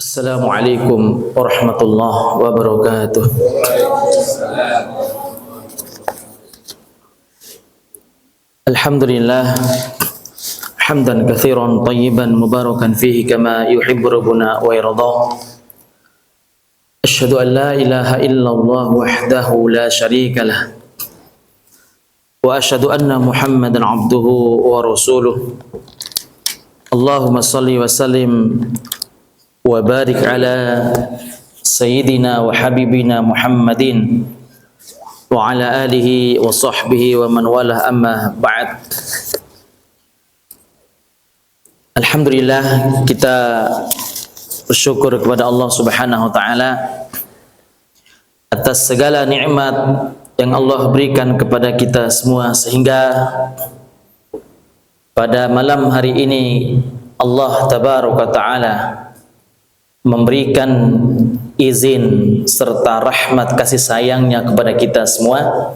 Assalamualaikum warahmatullahi wabarakatuh. Alhamdulillah hamdan katsiran tayyiban mubarakan fihi kama yuhibbu rabbuna wa yardah. Asyhadu an la ilaha illallah wahdahu la syarika lah. Wa asyhadu anna Muhammadan abduhu wa rasuluh. Allahumma shalli wa sallim wa barik ala sayyidina wa habibina Muhammadin wa ala alihi wa sahbihi wa man walah, amma ba'd. Alhamdulillah, kita bersyukur kepada Allah Subhanahu wa taala atas segala nikmat yang Allah berikan kepada kita semua, sehingga pada malam hari ini Allah tabaraka taala memberikan izin serta rahmat kasih sayangnya kepada kita semua,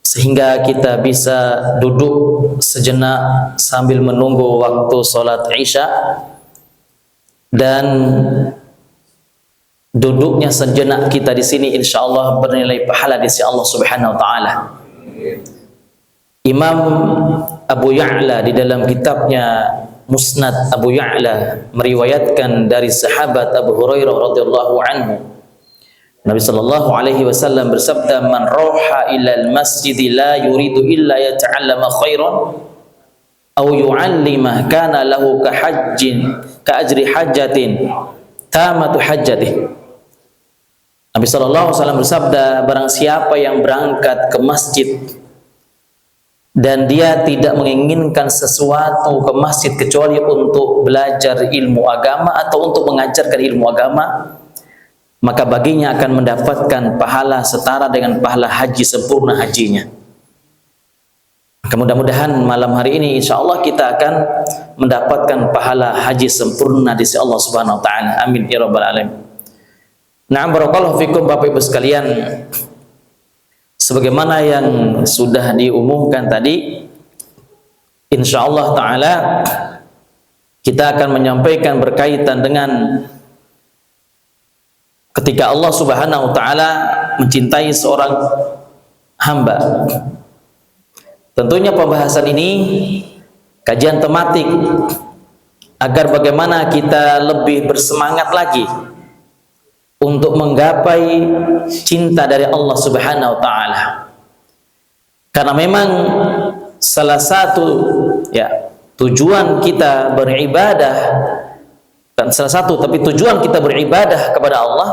sehingga kita bisa duduk sejenak sambil menunggu waktu sholat Isya, dan duduknya sejenak kita di sini insya Allah bernilai pahala di sisi Allah Subhanahu wa taala. Imam Abu Ya'la di dalam kitabnya Musnad Abu Ya'la meriwayatkan dari sahabat Abu Hurairah radhiyallahu anhu, Nabi sallallahu alaihi wasallam bersabda, "Man roha ilal masjid la yuridu illa yata'allama khairan aw yu'allima kana lahu ka ajri hajjatin tamatu hajjatih." Nabi sallallahu alaihi wasallam bersabda, barang siapa yang berangkat ke masjid dan dia tidak menginginkan sesuatu ke masjid kecuali untuk belajar ilmu agama atau untuk mengajarkan ilmu agama, maka baginya akan mendapatkan pahala setara dengan pahala haji sempurna hajinya. Mudah-mudahan malam hari ini insya Allah kita akan mendapatkan pahala haji sempurna di sisi Allah Subhanahu wa taala. Amin ya rabbal alamin. Na'am, barakallahu fikum Bapak Ibu sekalian. Sebagaimana yang sudah diumumkan tadi, insya Allah ta'ala kita akan menyampaikan berkaitan dengan ketika Allah Subhanahu wa ta'ala mencintai seorang hamba. Tentunya pembahasan ini kajian tematik agar bagaimana kita lebih bersemangat lagi untuk menggapai cinta dari Allah Subhanahu wa taala. Karena memang salah satu tujuan kita beribadah, dan salah satu tapi tujuan kita beribadah kepada Allah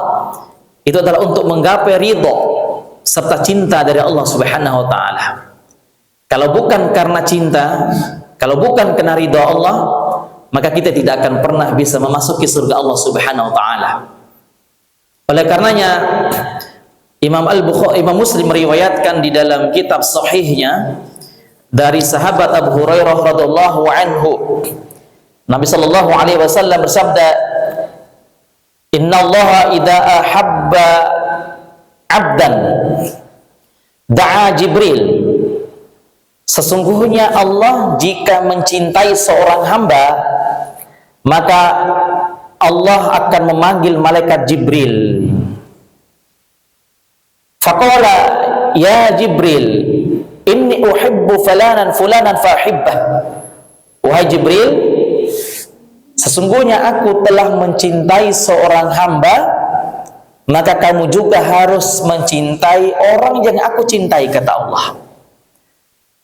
itu adalah untuk menggapai ridho serta cinta dari Allah Subhanahu wa taala. Kalau bukan karena cinta, kalau bukan karena ridho Allah, maka kita tidak akan pernah bisa memasuki surga Allah Subhanahu wa taala. Oleh karenanya Imam Muslim meriwayatkan di dalam kitab sahihnya dari sahabat Abu Hurairah radhiyallahu anhu, Nabi sallallahu alaihi wasallam bersabda, "Innallaha idza ahabba 'abdan da'a Jibril." Sesungguhnya Allah jika mencintai seorang hamba, maka Allah akan memanggil malaikat Jibril. Faqala ya Jibril, inni uhibbu fulanan fahibbah. Wahai Jibril, sesungguhnya aku telah mencintai seorang hamba, maka kamu juga harus mencintai orang yang aku cintai, kata Allah.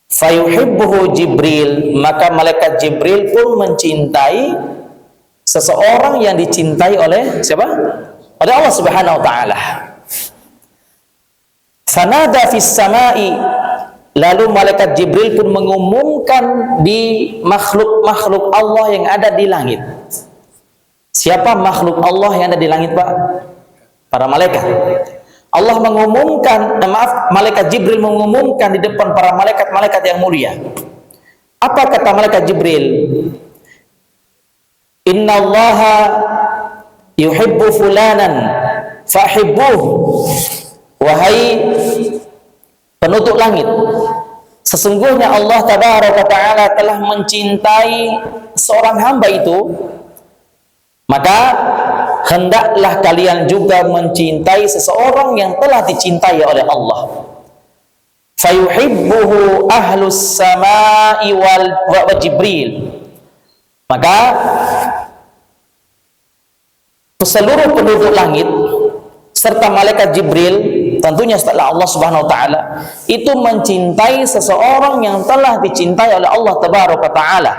Fayuhibbuhu Jibril, maka malaikat Jibril pun mencintai seseorang yang dicintai oleh siapa? Oleh Allah Subhanahu wa taala. Fanada fis samai, lalu malaikat Jibril pun mengumumkan di makhluk-makhluk Allah yang ada di langit. Siapa makhluk Allah yang ada di langit, Pak? Para malaikat. Allah mengumumkan, malaikat Jibril mengumumkan di depan para malaikat-malaikat yang mulia. Apa kata malaikat Jibril? Innallaha yuhibbu fulanan fahibbuh. Wahai penutup langit, sesungguhnya Allah tabaraka ta'ala telah mencintai seorang hamba itu, maka hendaklah kalian juga mencintai seseorang yang telah dicintai oleh Allah. Fayuhibbuhu ahlus samai wa Jibril. Maka seluruh penduduk langit serta malaikat Jibril, tentunya setelah Allah Subhanahu wa taala, itu mencintai seseorang yang telah dicintai oleh Allah Tabaraka taala.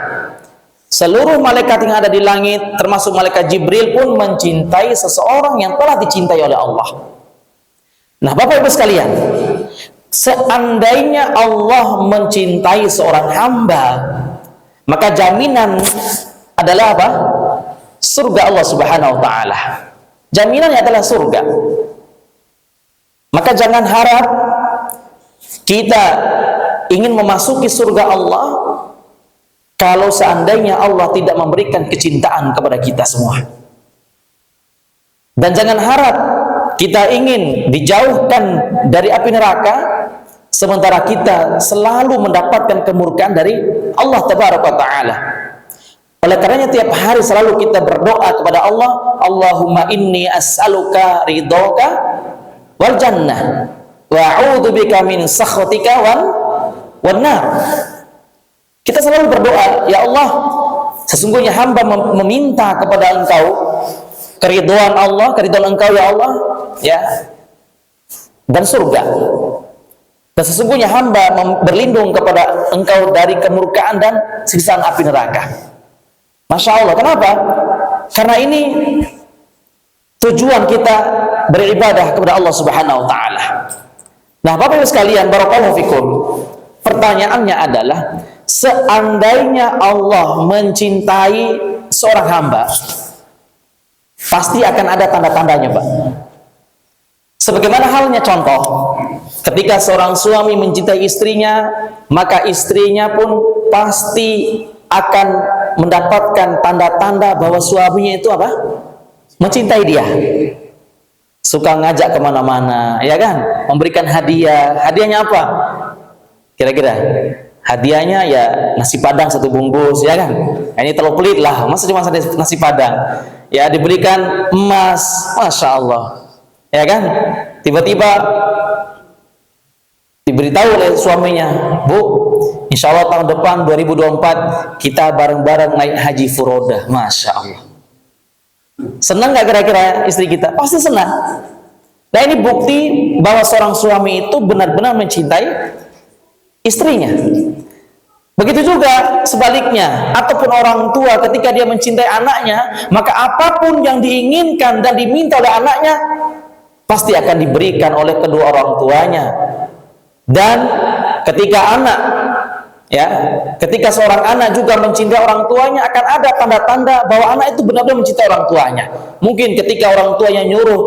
Seluruh malaikat yang ada di langit termasuk malaikat Jibril pun mencintai seseorang yang telah dicintai oleh Allah. Nah, Bapak Ibu sekalian, seandainya Allah mencintai seorang hamba, maka jaminan adalah apa? Surga Allah Subhanahu wa taala. Jaminannya adalah surga. Maka jangan harap kita ingin memasuki surga Allah kalau seandainya Allah tidak memberikan kecintaan kepada kita semua. Dan jangan harap kita ingin dijauhkan dari api neraka sementara kita selalu mendapatkan kemurkaan dari Allah Tabaraka Ta'ala. Oleh karenanya tiap hari selalu kita berdoa kepada Allah, Allahumma inni as'aluka ridhoka wal jannah wa a'udzubika min sakhatika wan nar. Kita selalu berdoa, ya Allah, sesungguhnya hamba meminta kepada Engkau keridhaan Allah, keridhaan Engkau ya Allah, ya, dan surga. Dan sesungguhnya hamba berlindung kepada Engkau dari kemurkaan dan siksaan api neraka. Masya Allah, kenapa? Karena ini tujuan kita beribadah kepada Allah Subhanahu wa taala. Nah, Bapak Ibu sekalian, barakallahu fikum. Pertanyaannya adalah, seandainya Allah mencintai seorang hamba, pasti akan ada tanda-tandanya, Pak. Sebagaimana halnya contoh, ketika seorang suami mencintai istrinya, maka istrinya pun pasti akan mendapatkan tanda-tanda bahwa suaminya itu apa? Mencintai dia. Suka ngajak kemana-mana, ya kan? Memberikan hadiah. Hadiahnya apa? Kira-kira? Hadiahnya ya nasi padang 1 bungkus, ya kan? Ini terlalu pelit lah, masa cuma nasi padang? Ya diberikan emas, Masya Allah, ya kan? Tiba-tiba diberitahu oleh suaminya, Bu, insya Allah tahun depan 2024 kita bareng-bareng naik haji furodah. Masya Allah. Senang gak kira-kira istri kita? Pasti senang. Nah, ini bukti bahwa seorang suami itu benar-benar mencintai istrinya. Begitu juga sebaliknya, ataupun orang tua ketika dia mencintai anaknya, maka apapun yang diinginkan dan diminta oleh anaknya pasti akan diberikan oleh kedua orang tuanya. Dan ketika ketika seorang anak juga mencintai orang tuanya, akan ada tanda-tanda bahwa anak itu benar-benar mencintai orang tuanya. Mungkin ketika orang tuanya nyuruh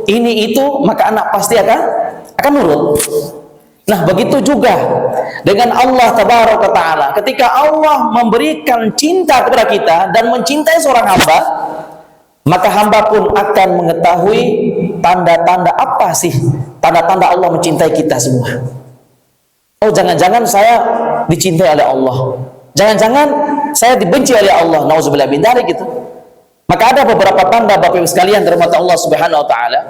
ini itu, maka anak pasti akan nurut. Nah, begitu juga dengan Allah Tabaraka Ta'ala. Ketika Allah memberikan cinta kepada kita dan mencintai seorang hamba, maka hamba pun akan mengetahui tanda-tanda apa sih tanda-tanda Allah mencintai kita semua. Oh, jangan-jangan saya dicintai oleh Allah, jangan-jangan saya dibenci oleh Allah, nauzubillah min dzalik gitu. Maka ada beberapa tanda, Bapak Ibu sekalian dirahmati Allah Subhanahu wa taala.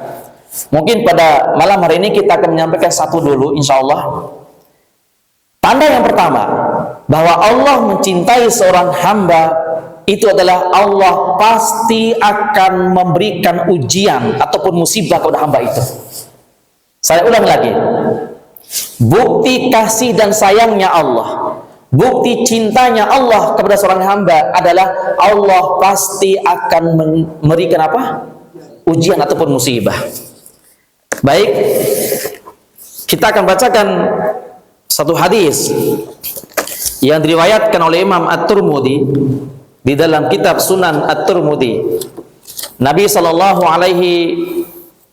Mungkin pada malam hari ini kita akan menyampaikan satu dulu, insya Allah. Tanda yang pertama bahwa Allah mencintai seorang hamba itu adalah Allah pasti akan memberikan ujian ataupun musibah kepada hamba itu. Saya ulang lagi, bukti kasih dan sayangnya Allah, bukti cintanya Allah kepada seorang hamba adalah Allah pasti akan memberikan apa? Ujian ataupun musibah. Baik, kita akan bacakan satu hadis yang diriwayatkan oleh Imam At-Tirmidzi di dalam kitab Sunan At-Tirmidzi. Nabi sallallahu alaihi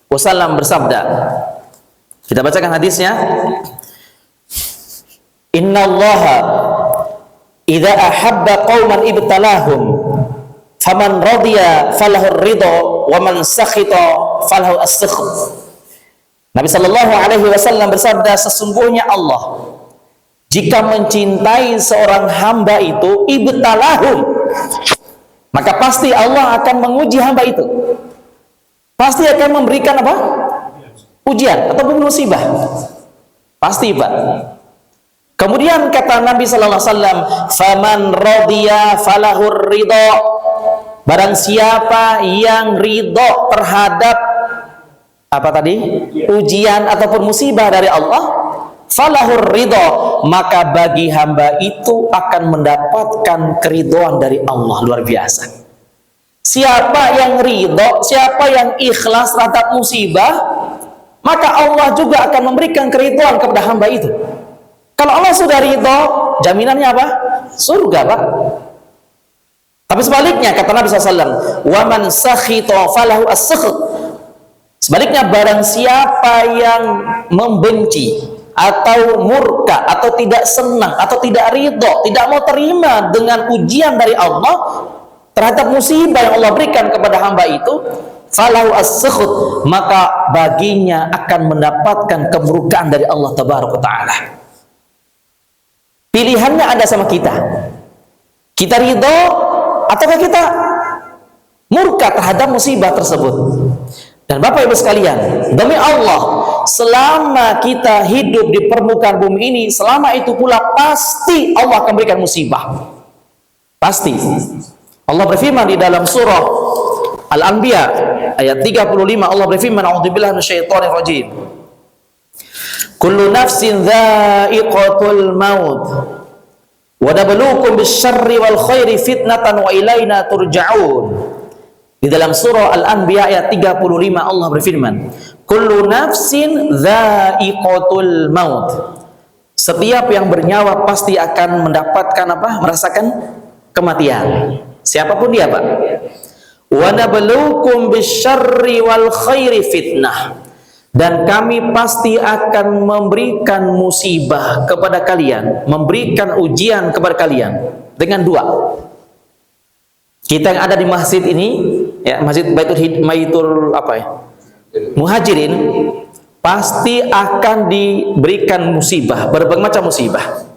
wasallam bersabda, kita bacakan hadisnya. Innallaha idza ahabba qauman ibtalahum faman radiya falahu ridha wa man sakhita falahu as-sakht. Nabi sallallahu alaihi wasallam bersabda, sesungguhnya Allah jika mencintai seorang hamba itu ibtalahum, maka pasti Allah akan menguji hamba itu. pasti akan memberikan apa? Ujian ataupun musibah. Pasti, Pak. Kemudian kata Nabi sallallahu alaihi wasallam, "Faman radiya falahur ridha." Barang siapa yang ridha terhadap apa tadi? Ujian ataupun musibah dari Allah, falahur ridha, maka bagi hamba itu akan mendapatkan keridhaan dari Allah. Luar biasa. Siapa yang ridha, siapa yang ikhlas terhadap musibah, maka Allah juga akan memberikan keridhaan kepada hamba itu. Kalau Allah sudah ridha, jaminannya apa? Surga, Pak. Tapi sebaliknya kata Nabi SAW, wa man sakhita falahu as-sakht. Sebaliknya barang siapa yang membenci atau murka atau tidak senang atau tidak ridha, tidak mau terima dengan ujian dari Allah terhadap musibah yang Allah berikan kepada hamba itu, falahu as-sakht, maka baginya akan mendapatkan kemurkaan dari Allah Tabaraka Ta'ala. Pilihannya ada sama kita. Kita ridha ataukah kita murka terhadap musibah tersebut. Dan Bapak Ibu sekalian, demi Allah, selama kita hidup di permukaan bumi ini, selama itu pula pasti Allah akan berikan musibah. Pasti. Allah berfirman di dalam surah Al-Anbiya ayat 35, Allah berfirman, "A'udzubillahi minasyaitonir rajim. Kullu nafsin dha'iqatul maut. Wa nabluukum bisyarri wal khairi fitnatan wa ilaina turja'un." Di dalam surah Al-Anbiya ayat 35 Allah berfirman, "Kullu nafsin dha'iqatul maut." Setiap yang bernyawa pasti akan mendapatkan apa? Merasakan kematian. Siapapun dia, Pak. "Wa nabluukum bisyarri wal khairi fitnah." Dan kami pasti akan memberikan musibah kepada kalian, memberikan ujian kepada kalian dengan dua. Kita yang ada di masjid ini, ya, Masjid Baitul apa ya? Muhajirin, pasti akan diberikan musibah, berbagai macam musibah.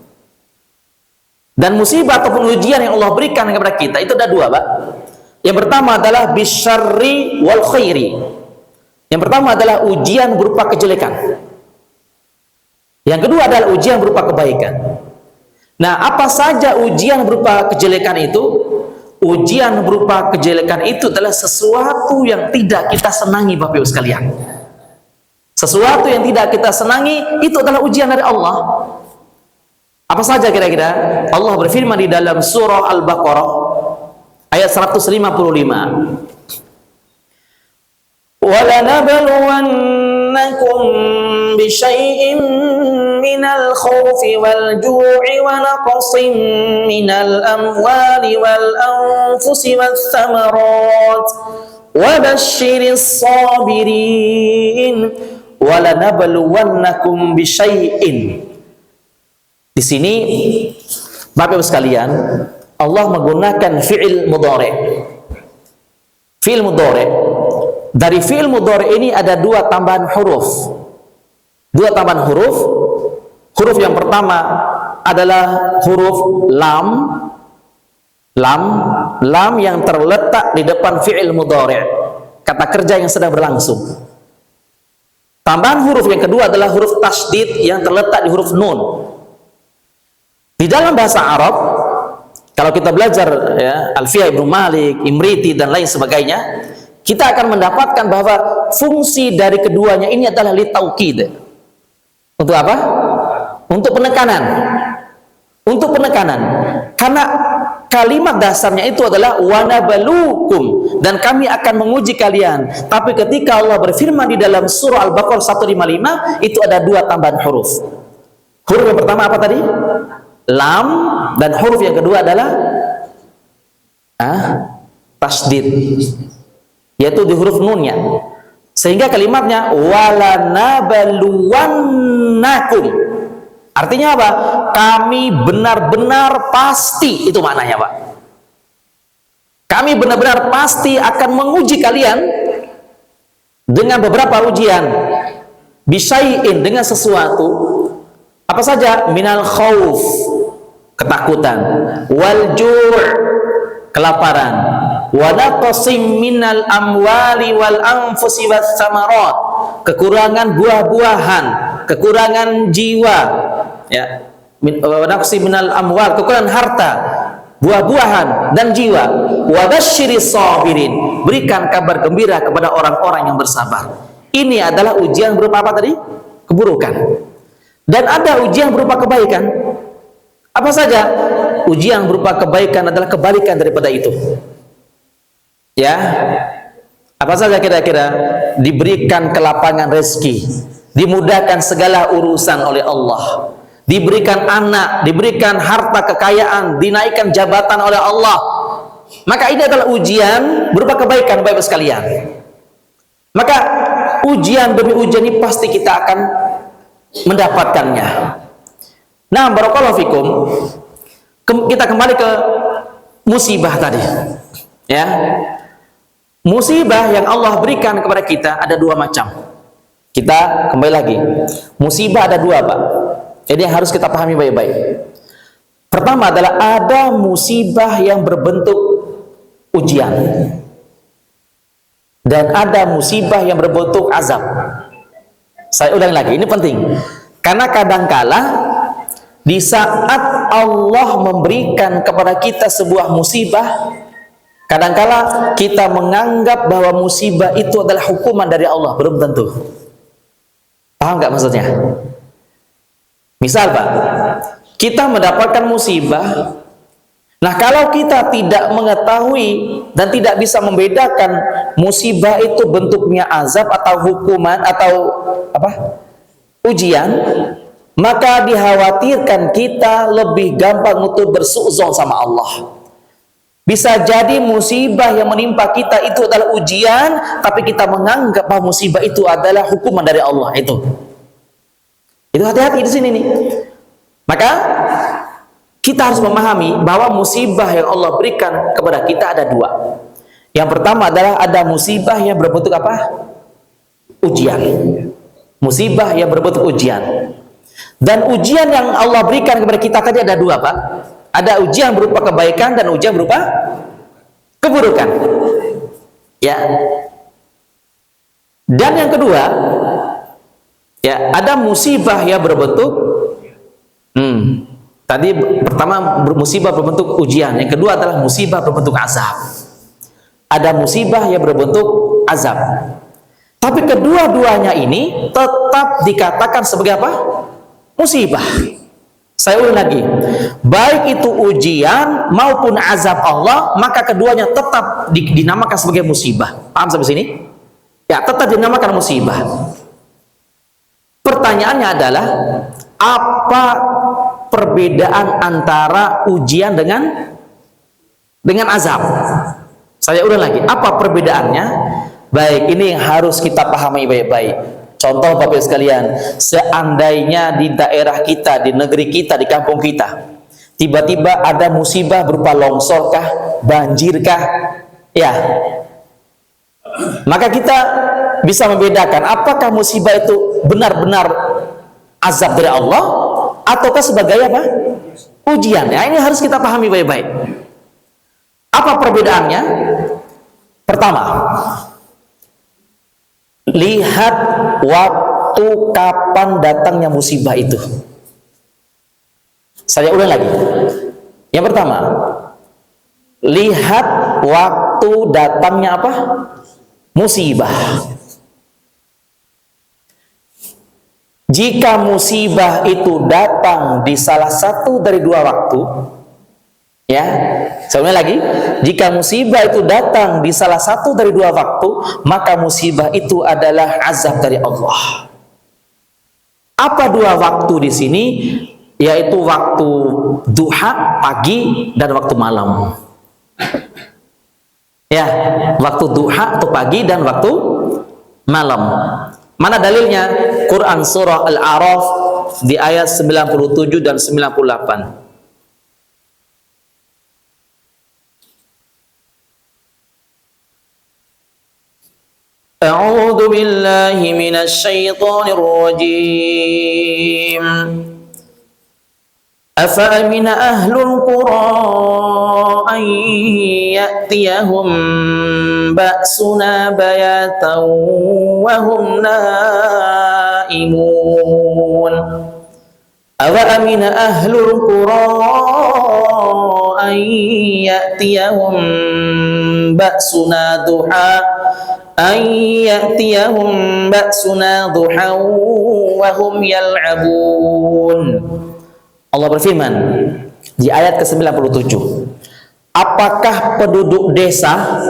Dan musibah ataupun ujian yang Allah berikan kepada kita itu ada dua, Pak. Yang pertama adalah bisyarri wal khairi. Yang pertama adalah ujian berupa kejelekan. Yang kedua adalah ujian berupa kebaikan. Nah, apa saja ujian berupa kejelekan itu? Ujian berupa kejelekan itu adalah sesuatu yang tidak kita senangi, Bapak Ibu sekalian. Sesuatu yang tidak kita senangi itu adalah ujian dari Allah. Apa saja kira-kira? Allah berfirman di dalam surah Al-Baqarah ayat 155. وَلَنَبْلُوَنَّكُمْ بِشَيْءٍ مِّنَ الْخَوْفِ وَالْجُوعِ وَنَقْصٍ مِّنَ الْأَمْوَالِ وَالْأَنفُسِ وَالثَّمَرَاتِ وَبَشِّرِ الصَّابِرِينَ وَلَنَبْلُوَنَّكُمْ بِشَيْءٍ. Di sini Bapak Ibu sekalian, Allah menggunakan fi'il mudhari'. Fi'il mudhari'. Dari fi'il mudhari' ini ada dua tambahan huruf. Dua tambahan huruf. Huruf yang pertama adalah huruf lam. Lam yang terletak di depan fi'il mudhari', kata kerja yang sedang berlangsung. Tambahan huruf yang kedua adalah huruf tasydid yang terletak di huruf nun. Di dalam bahasa Arab, kalau kita belajar ya, Alfiyah Ibnu Malik, Imriti dan lain sebagainya, kita akan mendapatkan bahwa fungsi dari keduanya ini adalah litaukid. Untuk apa? Untuk penekanan. Untuk penekanan. Karena kalimat dasarnya itu adalah wanabalukum, dan kami akan menguji kalian. Tapi ketika Allah berfirman di dalam surah Al-Baqarah 155, itu ada dua tambahan huruf. Huruf yang pertama apa tadi? Lam, dan huruf yang kedua adalah tasydid, yaitu di huruf nunnya, sehingga kalimatnya walanabaluwannakum. Artinya apa? Kami benar-benar pasti, itu maknanya, Pak. Kami benar-benar pasti akan menguji kalian dengan beberapa ujian. Bisyai'in, dengan sesuatu. Apa saja? Minal khauf, ketakutan. Wal ju', kelaparan. wa naqsim minal amwali wal anfusi was samarat, kekurangan buah-buahan, kekurangan jiwa, ya, wa naqsim minal amwal, kekurangan harta, buah-buahan dan jiwa. Wa basyiris sabirin, berikan kabar gembira kepada orang-orang yang bersabar. Ini adalah ujian berupa apa tadi? Keburukan. Dan ada ujian berupa kebaikan. Apa saja? Ujian berupa kebaikan adalah kebalikan daripada itu. Ya. Apa saja kira-kira? Diberikan kelapangan rezeki, dimudahkan segala urusan oleh Allah, diberikan anak, diberikan harta kekayaan, dinaikkan jabatan oleh Allah. Maka ini adalah ujian berupa kebaikan, Bapak sekalian. Maka ujian demi ujian ini pasti kita akan mendapatkannya. Nah, barakallahu fikum. Kita kembali ke musibah tadi. Ya. Musibah yang Allah berikan kepada kita ada dua macam. Kita kembali lagi. Musibah ada dua, Pak. Jadi harus kita pahami baik-baik. Pertama adalah ada musibah yang berbentuk ujian. Dan ada musibah yang berbentuk azab. Saya ulangi lagi, ini penting. Karena kadangkala di saat Allah memberikan kepada kita sebuah musibah, kadangkala kita menganggap bahwa musibah itu adalah hukuman dari Allah. Belum tentu. Paham nggak maksudnya? Misal Pak, kita mendapatkan musibah. Nah, kalau kita tidak mengetahui dan tidak bisa membedakan musibah itu bentuknya azab atau hukuman atau apa? Ujian, maka dikhawatirkan kita lebih gampang untuk bersuudzon sama Allah. Bisa jadi musibah yang menimpa kita itu adalah ujian, tapi kita menganggap bahwa musibah itu adalah hukuman dari Allah. Itu hati-hati di sini nih. Maka kita harus memahami bahwa musibah yang Allah berikan kepada kita ada dua. Yang pertama adalah ada musibah yang berbentuk apa? Ujian. Musibah yang berbentuk ujian. Dan ujian yang Allah berikan kepada kita tadi ada dua, Pak. Ada ujian berupa kebaikan dan ujian berupa keburukan. Ya. Dan yang kedua, ya, ada musibah yang berbentuk tadi pertama musibah berbentuk ujian, yang kedua adalah musibah berbentuk azab. Ada musibah yang berbentuk azab. Tapi kedua-duanya ini tetap dikatakan sebagai apa? Musibah. Saya ulang lagi. Baik itu ujian maupun azab Allah, maka keduanya tetap dinamakan sebagai musibah. Paham sampai sini? Ya, tetap dinamakan musibah. Pertanyaannya adalah apa perbedaan antara ujian dengan azab? Saya ulang lagi, apa perbedaannya? Baik, ini yang harus kita pahami baik-baik. Contoh Bapak sekalian, seandainya di daerah kita, di negeri kita, di kampung kita, tiba-tiba ada musibah berupa longsorkah, banjirkah, ya, maka kita bisa membedakan apakah musibah itu benar-benar azab dari Allah ataukah sebagai apa? Ujian. Ya, ini harus kita pahami baik-baik. Apa perbedaannya? Pertama, lihat waktu kapan datangnya musibah itu. Saya ulang lagi. Yang pertama, lihat waktu datangnya apa? Musibah. Jika musibah itu datang di salah satu dari dua waktu, ya, saya ulang lagi, jika musibah itu datang di salah satu dari dua waktu, maka musibah itu adalah azab dari Allah. Apa dua waktu di sini? Yaitu waktu duha pagi dan waktu malam. Ya, waktu duha atau pagi dan waktu malam. Mana dalilnya? Quran surah Al-A'raf di ayat 97 dan 98. A'udzu billahi minasy syaithanir rajim. Afa amina ahlul qura أن يأتيهم بأسنا بياتا وهم نائمون أَوَأَمِنَ أَهْلُ الْقُرَىٰ أَن يَأْتِيَهُم بَأْسُنَا ضُحًى وَهُمْ يَلْعَبُونَ. Allah berfirman di ayat ke-97, apakah penduduk desa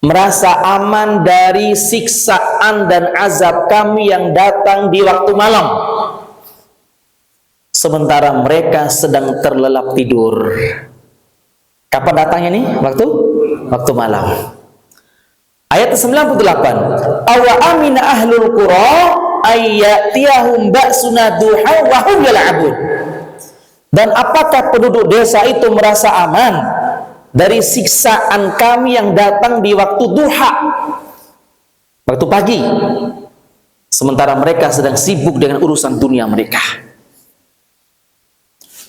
merasa aman dari siksaan dan azab kami yang datang di waktu malam, sementara mereka sedang terlelap tidur? Kapan datangnya nih? Waktu malam. Ayat 98, awa amina ahlul qura ayyatiyahum ba'suna duha wa hum yal'abun. Dan apakah penduduk desa itu merasa aman dari siksaan kami yang datang di waktu duha, waktu pagi, sementara mereka sedang sibuk dengan urusan dunia mereka?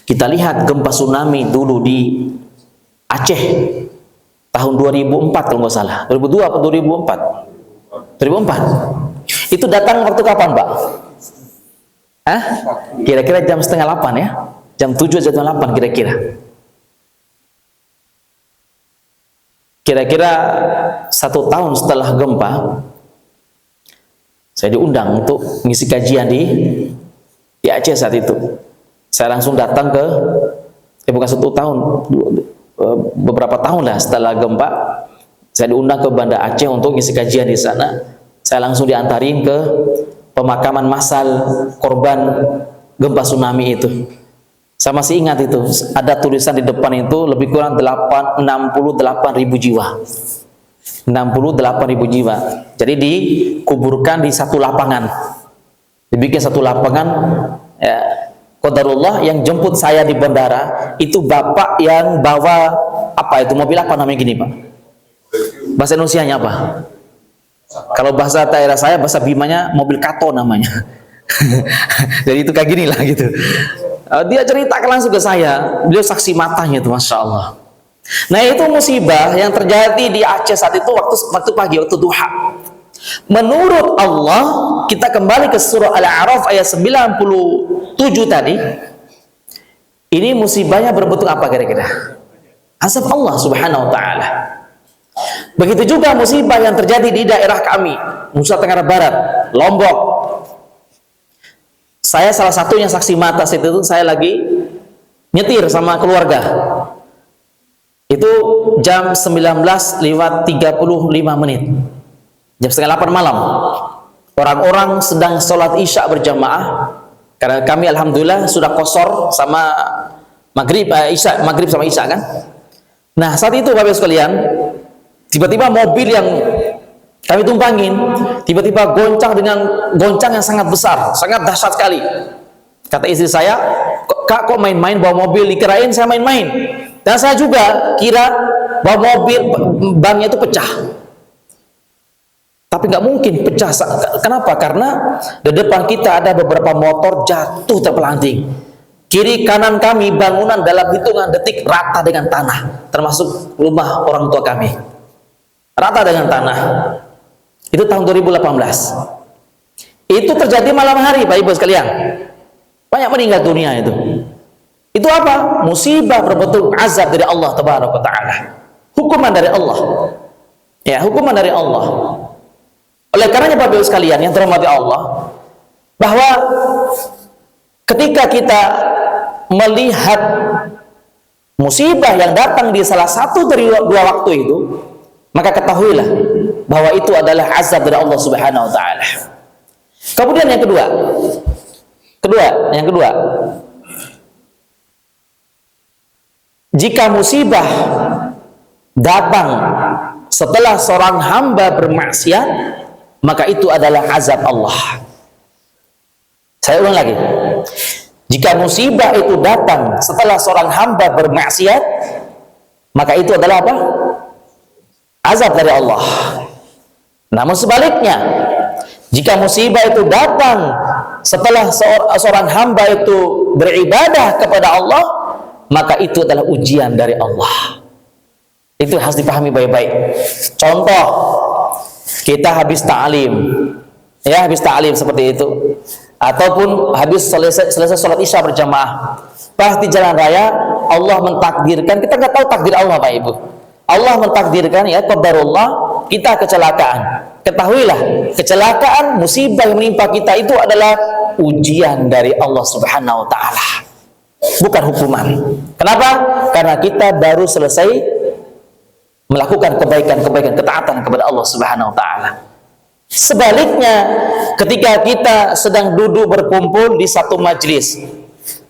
Kita lihat gempa tsunami dulu di Aceh tahun 2004 kalau nggak salah, 2002 atau 2004? 2004. Itu datang waktu kapan, Pak? Kira-kira jam 7:30 ya? Jam 7 jam 8 kira-kira. Kira-kira 1 tahun setelah gempa, saya diundang untuk mengisi kajian di Aceh saat itu. Saya langsung datang ke, bukan 1 tahun, beberapa tahun lah setelah gempa, saya diundang ke Banda Aceh untuk mengisi kajian di sana. Saya langsung diantarin ke pemakaman massal korban gempa tsunami itu. Saya masih ingat itu, ada tulisan di depan itu lebih kurang 68.000 jiwa. 68.000 jiwa. Jadi dikuburkan di satu lapangan. Dibikin satu lapangan, ya. Qadarullah, yang jemput saya di bandara itu bapak yang bawa apa itu, mobil apa namanya gini, Pak? Bahasa Indonesianya apa? Kalau bahasa daerah saya, bahasa Bimanya mobil kato namanya. Jadi itu kayak gini lah gitu. Dia ceritakan langsung ke saya, beliau saksi matanya itu, Masya Allah. Nah, itu musibah yang terjadi di Aceh saat itu waktu pagi, waktu duha. Menurut Allah, kita kembali ke surah Al-A'raf ayat 97 tadi. Ini musibahnya berbentuk apa kira-kira? Azab Allah Subhanahu wa ta'ala. Begitu juga musibah yang terjadi di daerah kami, Nusa Tenggara Barat, Lombok. Saya salah satunya saksi mata situ, saya lagi nyetir sama keluarga. Itu jam 19:35. Jam 7:30 malam. Orang-orang sedang sholat isya berjamaah. Karena kami alhamdulillah sudah qashar sama maghrib sama isya kan. Nah, saat itu Bapak sekalian, tiba-tiba mobil yang kami tumpangin tiba-tiba goncang dengan goncang yang sangat besar, sangat dahsyat sekali. Kata istri saya, "Kak, kok main-main bawa mobil?" Dikirain saya main-main. Dan saya juga kira bahwa mobil bannya itu pecah. Tapi nggak mungkin pecah. Kenapa? Karena di depan kita ada beberapa motor jatuh terpelanting. Kiri kanan kami bangunan dalam hitungan detik rata dengan tanah, termasuk rumah orang tua kami. Rata dengan tanah. Itu tahun 2018. Itu terjadi malam hari, Pak Ibu sekalian. Banyak meninggal dunia itu. Itu apa? Musibah berbentuk azab dari Allah Tabaraka wa Ta'ala. Hukuman dari Allah. Ya, hukuman dari Allah. Oleh karenanya Bapak Ibu sekalian yang dirahmati Allah, bahwa ketika kita melihat musibah yang datang di salah satu dari dua waktu itu, maka ketahuilah bahwa itu adalah azab dari Allah Subhanahu wa Ta'ala. Kemudian yang kedua, jika musibah datang setelah seorang hamba bermaksiat, maka itu adalah azab Allah. Saya ulang lagi. Jika musibah itu datang setelah seorang hamba bermaksiat, maka itu adalah apa? Azab dari Allah. Namun sebaliknya, jika musibah itu datang setelah seorang hamba itu beribadah kepada Allah, maka itu adalah ujian dari Allah. Itu harus dipahami baik-baik. Contoh, kita habis ta'lim, ya habis ta'lim seperti itu, ataupun habis selesai sholat isya berjamaah, pas di jalan raya Allah mentakdirkan, kita nggak tahu takdir Allah Pak Ibu, Allah mentakdirkan ya qadarullah kita kecelakaan. Ketahuilah, kecelakaan, musibah yang menimpa kita itu adalah ujian dari Allah Subhanahu wa taala, bukan hukuman. Kenapa? Karena kita baru selesai melakukan kebaikan-kebaikan, ketaatan kepada Allah Subhanahu wa taala. Sebaliknya, ketika kita sedang duduk berkumpul di satu majlis,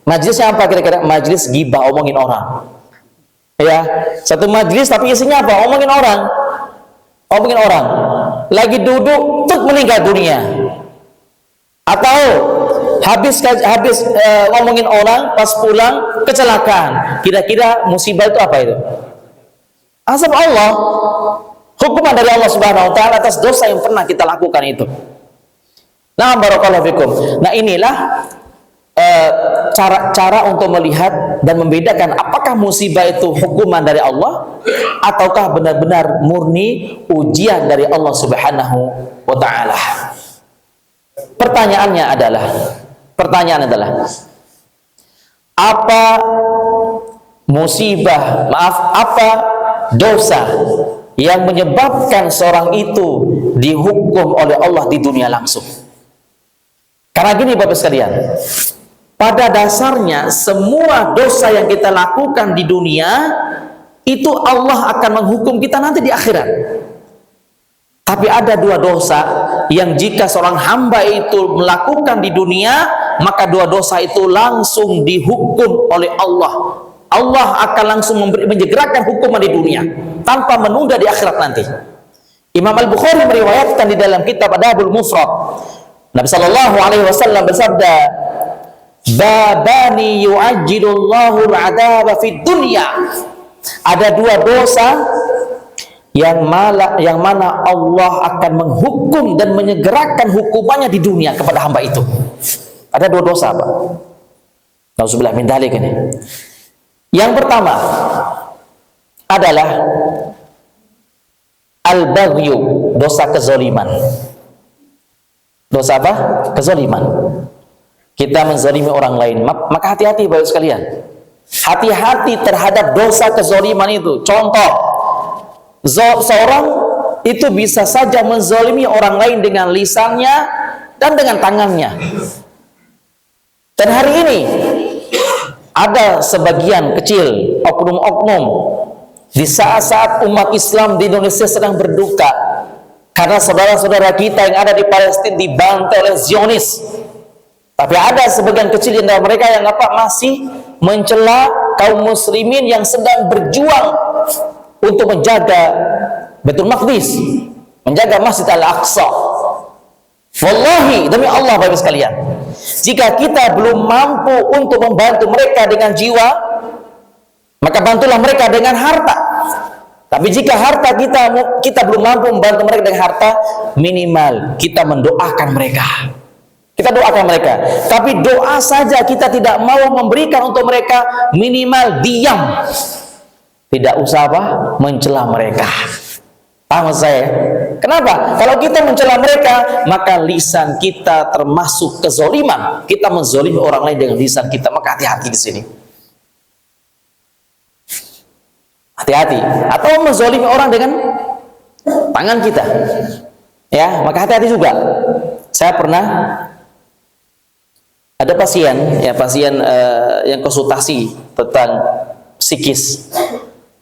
majlisnya apa kira-kira? Majlis ghibah, omongin orang. Ya, satu majlis tapi isinya apa? Omongin orang. Omongin orang. Lagi duduk terus meninggal dunia. Atau habis ngomongin orang, pas pulang kecelakaan. Kira-kira musibah itu apa itu? Azab Allah, hukuman dari Allah Subhanahu wa taala atas dosa yang pernah kita lakukan itu. Nah, barakallahu fikum. Nah, inilah cara untuk melihat dan membedakan apakah musibah itu hukuman dari Allah ataukah benar-benar murni ujian dari Allah Subhanahu wa taala. Pertanyaan adalah apa musibah, apa dosa yang menyebabkan seorang itu dihukum oleh Allah di dunia langsung? Karena gini Bapak sekalian, pada dasarnya semua dosa yang kita lakukan di dunia itu Allah akan menghukum kita nanti di akhirat. Tapi ada dua dosa yang jika seorang hamba itu melakukan di dunia, maka dua dosa itu langsung dihukum oleh Allah. Allah akan langsung menyegerakan hukuman di dunia tanpa menunda di akhirat nanti. Imam Al-Bukhari meriwayatkan di dalam kitab Adabul Mufrad, Nabi sallallahu alaihi wasallam bersabda, babani yu'ajjilullahu al-'adaba fid dunya. Ada dua dosa yang mana Allah akan menghukum dan menyegerakan hukumannya di dunia kepada hamba itu. Ada dua dosa Pak. Nauzubillah min dzalik ini. Yang pertama adalah al-baghyu, dosa kezaliman. Dosa apa? Kezaliman. Kita menzalimi orang lain. Maka hati-hati Bapak sekalian. Hati-hati terhadap dosa kezaliman itu. Contoh, seorang itu bisa saja menzalimi orang lain dengan lisannya dan dengan tangannya. Dan hari ini ada sebagian kecil oknum-oknum di saat-saat umat Islam di Indonesia sedang berduka karena saudara-saudara kita yang ada di Palestina dibantai oleh Zionis. Tapi ada sebagian kecil di antara mereka yang masih mencela kaum muslimin yang sedang berjuang untuk menjaga Baitul Maqdis, menjaga Masjid Al-Aqsa. Wallahi, demi Allah Bapak sekalian, jika kita belum mampu untuk membantu mereka dengan jiwa, maka bantulah mereka dengan harta. Tapi jika harta kita belum mampu membantu mereka dengan harta, minimal kita mendoakan mereka. Kita doakan mereka. Tapi doa saja kita tidak mau memberikan untuk mereka, minimal diam. Tidak usah mencela mereka. Paham saya? Kenapa? Kalau kita mencela mereka, maka lisan kita termasuk kezaliman. Kita menzalimi orang lain dengan lisan kita. Maka hati-hati di sini. Hati-hati. Atau menzalimi orang dengan tangan kita. Ya, maka hati-hati juga. Saya pernah ada pasien yang konsultasi tentang psikis.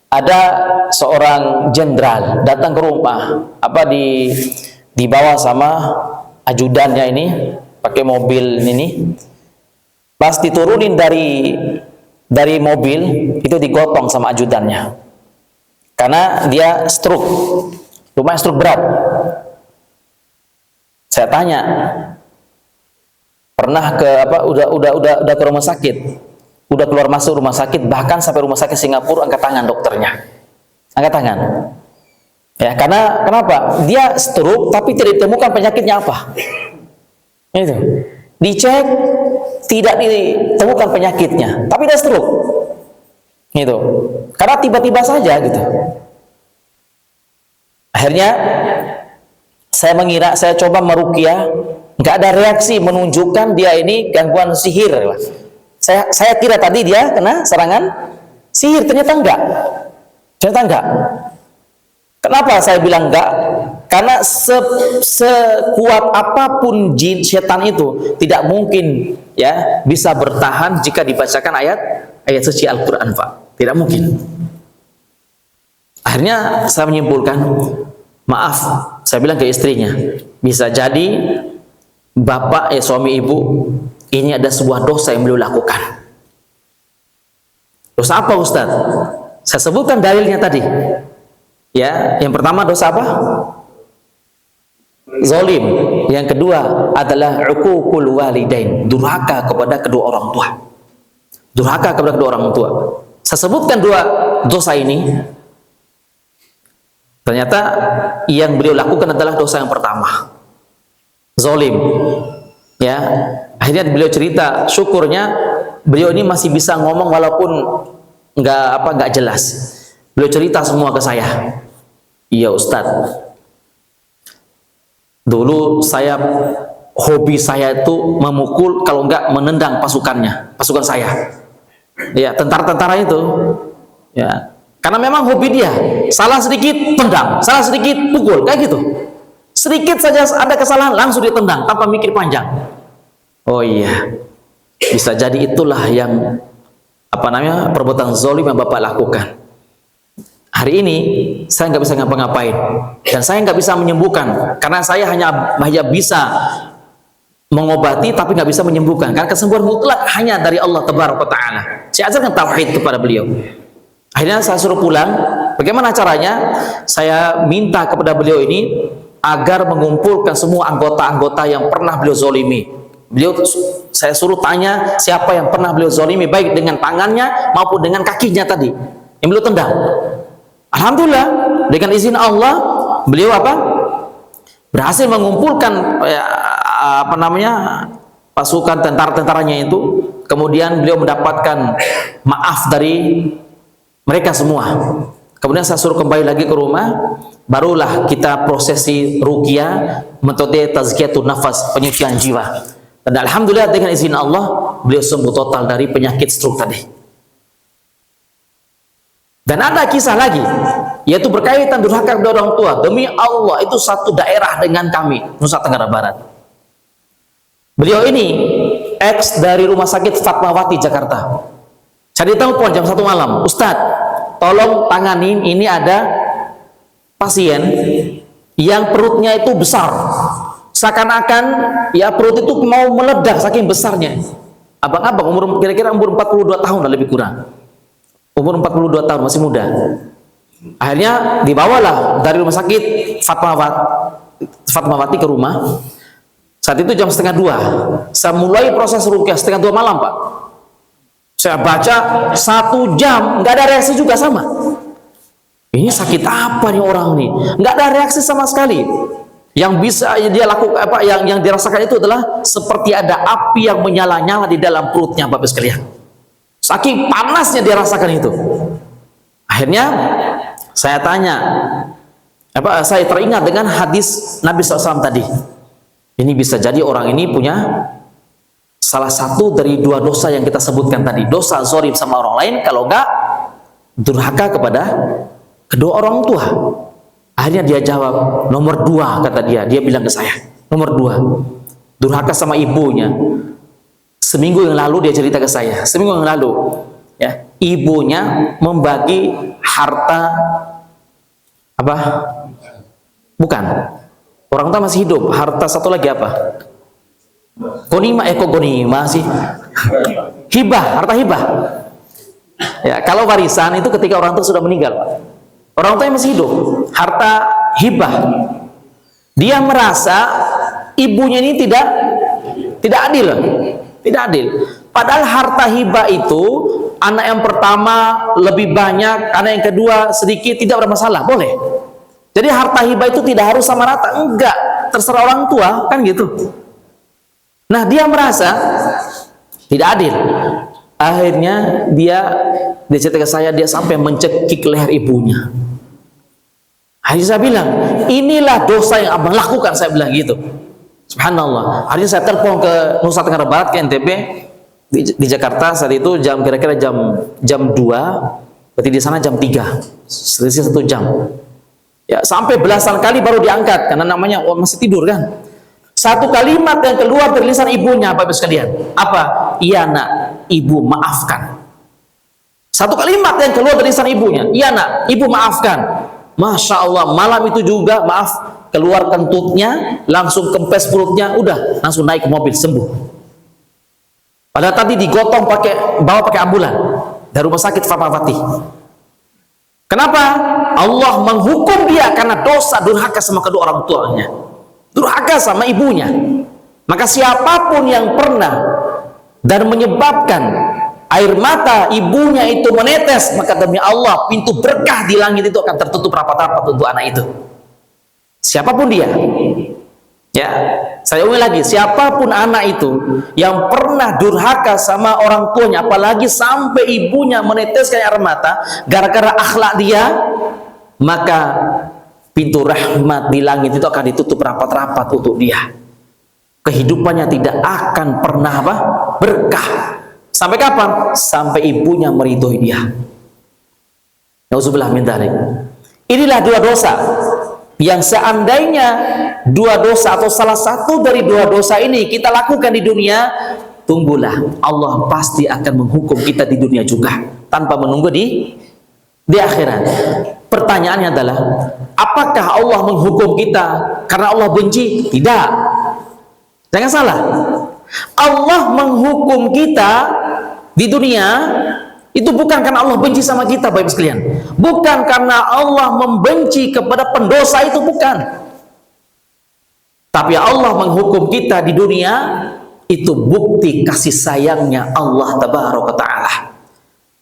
Ada seorang jenderal datang ke rumah, dibawa sama ajudannya ini pakai mobil ini. Pas diturunin dari mobil itu digotong sama ajudannya karena dia stroke, lumayan stroke berat. Saya tanya, pernah udah ke rumah sakit, udah keluar masuk rumah sakit, bahkan sampai rumah sakit Singapura, angkat tangan dokternya, angkat tangan. Ya, karena kenapa? Dia stroke tapi tidak ditemukan penyakitnya apa. Itu dicek tidak ditemukan penyakitnya, tapi dia stroke. Gitu. Karena tiba-tiba saja gitu. Akhirnya saya coba meruqyah, nggak ada reaksi menunjukkan dia ini gangguan sihir. Saya kira tadi dia kena serangan sihir, ternyata enggak. Ternyata enggak. Kenapa saya bilang enggak? Karena sekuat apapun jin setan itu tidak mungkin ya bisa bertahan jika dibacakan ayat suci Al-Qur'an, Pak. Tidak mungkin. Akhirnya saya menyimpulkan, maaf, saya bilang ke istrinya, bisa jadi bapak suami ibu ini ada sebuah dosa yang beliau lakukan. Dosa apa, Ustaz? Saya sebutkan dalilnya tadi. Ya, yang pertama dosa apa? Zalim. Yang kedua adalah uququl walidain, durhaka kepada kedua orang tua. Durhaka kepada kedua orang tua. Saya sebutkan dua dosa ini. Ternyata yang beliau lakukan adalah dosa yang pertama. Zalim. Ya, akhirnya beliau cerita, syukurnya beliau ini masih bisa ngomong walaupun nggak jelas. Beliau cerita semua ke saya. Iya Ustadz, dulu hobi saya itu memukul, kalau enggak menendang pasukan saya. Ya, tentara-tentara itu. Ya, karena memang hobi dia. Salah sedikit tendang, salah sedikit pukul, kayak gitu. Sedikit saja ada kesalahan langsung ditendang tanpa mikir panjang. Oh iya, bisa jadi itulah yang perbuatan zalim yang Bapak lakukan. Hari ini saya nggak bisa ngapa-ngapain dan saya nggak bisa menyembuhkan, karena saya hanya bisa mengobati tapi nggak bisa menyembuhkan, karena kesembuhan mutlak hanya dari Allah Tabaraka Ta'ala. Saya ajarkan tauhid kepada beliau. Akhirnya saya suruh pulang. Bagaimana caranya? Saya minta kepada beliau ini agar mengumpulkan semua anggota-anggota yang pernah beliau zolimi. Saya suruh tanya siapa yang pernah beliau zolimi, baik dengan tangannya maupun dengan kakinya tadi yang beliau tendang. Alhamdulillah, dengan izin Allah beliau berhasil mengumpulkan pasukan tentara-tentaranya itu. Kemudian beliau mendapatkan maaf dari mereka semua. Kemudian saya suruh kembali lagi ke rumah, barulah kita prosesi ruqyah, metode tazkiyatun nafas, penyucian jiwa. Dan alhamdulillah dengan izin Allah beliau sembuh total dari penyakit stroke tadi. Dan ada kisah lagi, yaitu berkaitan durhaka kepada orang tua. Demi Allah, itu satu daerah dengan kami, Nusa Tenggara Barat. Beliau ini ex dari Rumah Sakit Fatmawati Jakarta. Saya ditelepon jam 1 malam, Ustadz, tolong tanganin, ini ada pasien yang perutnya itu besar. Seakan-akan ya perut itu mau meledak saking besarnya. Abang-abang kira-kira umur 42 tahun dan lebih kurang. Umur 42 tahun, masih muda. Akhirnya dibawalah dari Rumah Sakit Fatmawati ke rumah. Saat itu jam 1:30. Saya mulai proses ruqyah 1:30 malam, Pak. Saya baca 1 jam, nggak ada reaksi juga sama. Ini sakit apa nih orang nih? Nggak ada reaksi sama sekali. Yang bisa dia lakukan yang dirasakan itu adalah seperti ada api yang menyala-nyala di dalam perutnya, Bapak sekalian. Saking panasnya dia rasakan itu. Akhirnya saya tanya, saya teringat dengan hadis Nabi SAW tadi. Ini bisa jadi orang ini punya salah satu dari dua dosa yang kita sebutkan tadi. Dosa zalim sama orang lain, kalau enggak durhaka kepada kedua orang tua. Akhirnya dia jawab, nomor 2 kata dia. Dia bilang ke saya, nomor 2, durhaka sama ibunya. Seminggu yang lalu dia cerita ke saya, seminggu yang lalu ya, ibunya membagi harta bukan, orang tua masih hidup, harta satu lagi gonima sih hibah, harta hibah ya. Kalau warisan itu ketika orang tua sudah meninggal, orang tua masih hidup, harta hibah. Dia merasa ibunya ini tidak adil. Tidak adil. Padahal harta hibah itu anak yang pertama lebih banyak, anak yang kedua sedikit, tidak bermasalah, boleh. Jadi harta hibah itu tidak harus sama rata, enggak, terserah orang tua, kan gitu. Nah, dia merasa tidak adil. Akhirnya dia cerita ke saya, dia sampai mencekik leher ibunya. Akhirnya saya bilang, inilah dosa yang abang lakukan, saya bilang gitu. Subhanallah. Akhirnya saya telepon ke Nusa Tenggara Barat, ke NTB, di Jakarta saat itu kira-kira jam 2, berarti di sana jam 3, selisih 1 jam. Ya, sampai belasan kali baru diangkat, karena namanya masih tidur kan. Satu kalimat yang keluar dari lisan ibunya, Bapak Ibu sekalian, apa? Iya nak, ibu maafkan. Satu kalimat yang keluar dari lisan ibunya, iya nak, ibu maafkan. Masya Allah, malam itu juga, maaf, keluar kentutnya, langsung kempes perutnya, udah, langsung naik ke mobil, sembuh. Padahal tadi digotong bawa pakai ambulan dari rumah sakit Fatmawati. Kenapa? Allah menghukum dia karena dosa durhaka sama kedua orang tuanya, durhaka sama ibunya. Maka siapapun yang pernah dan menyebabkan air mata ibunya itu menetes, maka demi Allah pintu berkah di langit itu akan tertutup rapat-rapat untuk anak itu, siapapun dia. Ya, saya ulangi lagi, siapapun anak itu yang pernah durhaka sama orang tuanya, apalagi sampai ibunya meneteskan air mata gara-gara akhlak dia, maka pintu rahmat di langit itu akan ditutup rapat-rapat untuk dia. Kehidupannya tidak akan pernah berkah. Sampai kapan? Sampai ibunya meridhoi dia. Nauzubillah min dzalik. Inilah dua dosa yang seandainya dua dosa atau salah satu dari dua dosa ini kita lakukan di dunia, tunggulah Allah pasti akan menghukum kita di dunia juga tanpa menunggu di akhirat. Pertanyaannya adalah, apakah Allah menghukum kita karena Allah benci? Tidak. Jangan salah. Allah menghukum kita di dunia itu bukan karena Allah benci sama kita, Bapak Ibu sekalian. Bukan karena Allah membenci kepada pendosa, itu bukan. Tapi Allah menghukum kita di dunia itu bukti kasih sayangnya Allah Tabaraka Ta'ala.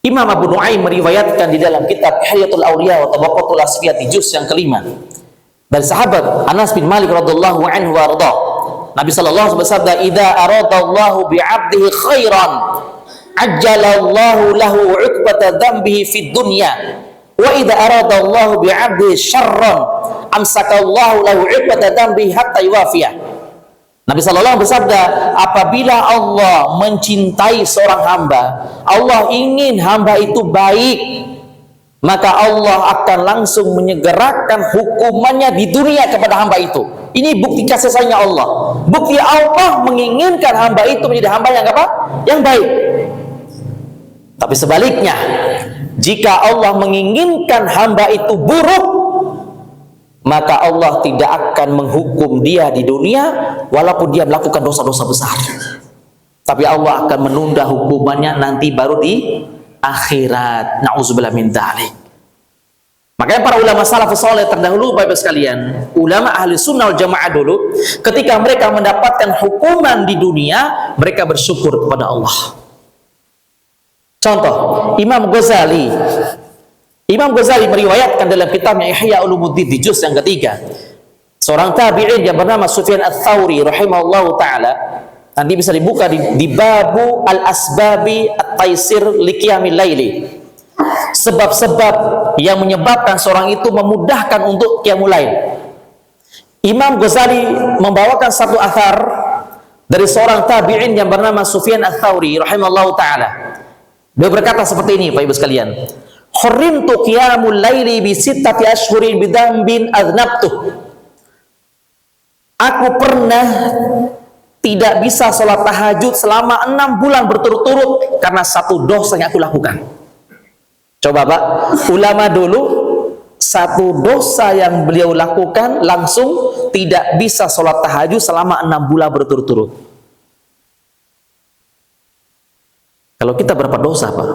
Imam Abu Nu'aim meriwayatkan di dalam kitab Ihyatul Auliya wa Tabaqatul Asfiyah di juz yang kelima dari sahabat Anas bin Malik radhiyallahu anhu wa radha. Nabi sallallahu alaihi wasallam bersabda, "Idza aradallahu bi'abdihi khairan, ajjalallahu lahu 'uqbata dzambihi fid dunya, wa idza aradallahu bi'abdihi syarran, amsakallahu lahu 'uqbata dzambihi hatta yuwafiyah." Nabi sallallahu alaihi wasallam bersabda, apabila Allah mencintai seorang hamba, Allah ingin hamba itu baik, maka Allah akan langsung menyegerakan hukumannya di dunia kepada hamba itu. Ini bukti kasih sayangnya Allah. Bukti Allah menginginkan hamba itu menjadi hamba yang apa? Yang baik. Tapi sebaliknya, jika Allah menginginkan hamba itu buruk, maka Allah tidak akan menghukum dia di dunia walaupun dia melakukan dosa-dosa besar. Tapi Allah akan menunda hukumannya nanti baru di akhirat. Na'udzubillah min dzalik. Makanya para ulama salafus saleh terdahulu, Bapak Ibu sekalian, ulama ahli sunnah wal jamaah dulu, ketika mereka mendapatkan hukuman di dunia, mereka bersyukur kepada Allah. Contoh, Imam Ghazali meriwayatkan dalam kitabnya Ihya Ulumuddin di juz yang ketiga, seorang tabi'in yang bernama Sufyan Ats-Tsauri rahimahullahu taala, nanti bisa dibuka di babu al-asbabi at-taisir liqiyamil laili, sebab-sebab yang menyebabkan seorang itu memudahkan untuk qiyamul lail. Imam Ghazali membawakan satu athar dari seorang tabi'in yang bernama Sufyan Ats-Tsauri rahimahullahu taala. Dia berkata seperti ini, Bapak Ibu sekalian, "Hurrimtu qiyamul laili bi sittati ashhurin bi dzambin adznabtuh." Aku pernah tidak bisa sholat tahajud selama 6 bulan berturut-turut karena satu dosa yang aku lakukan. Coba Pak, ulama dulu satu dosa yang beliau lakukan langsung tidak bisa sholat tahajud selama 6 bulan berturut-turut. Kalau kita berapa dosa Pak?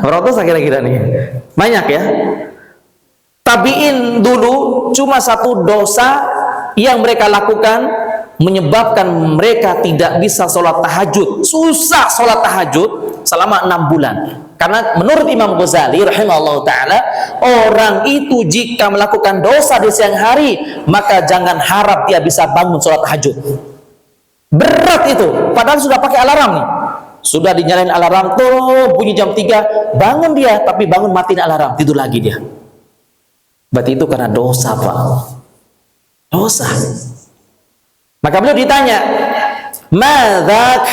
Berapa dosa kira-kira nih? Banyak ya. Tabi'in dulu cuma satu dosa yang mereka lakukan menyebabkan mereka tidak bisa sholat tahajud, susah sholat tahajud selama 6 bulan. Karena menurut Imam Ghazali rahimahullah ta'ala, orang itu jika melakukan dosa di siang hari, maka jangan harap dia bisa bangun sholat tahajud. Berat itu, padahal sudah pakai alarm nih, sudah dinyalain alarm tuh bunyi jam 3, bangun dia, tapi bangun matiin alarm, tidur lagi dia. Berarti itu karena dosa, Pak. Dosa. Maka beliau ditanya, "Madzak?"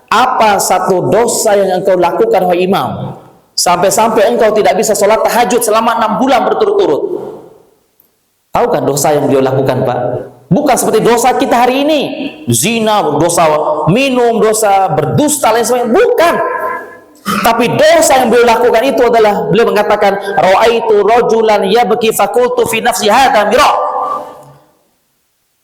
Apa satu dosa yang engkau lakukan, wahai imam, sampai-sampai engkau tidak bisa sholat tahajud selama 6 bulan berturut-turut? Tahu kan dosa yang beliau lakukan, Pak? Bukan seperti dosa kita hari ini, zina, dosa minum, dosa berdusta, lain sebagainya. Bukan. Tapi dosa yang beliau lakukan itu adalah, beliau mengatakan, "Ra'aitu rajulan yabki fakultu fi nafsi hadha mira."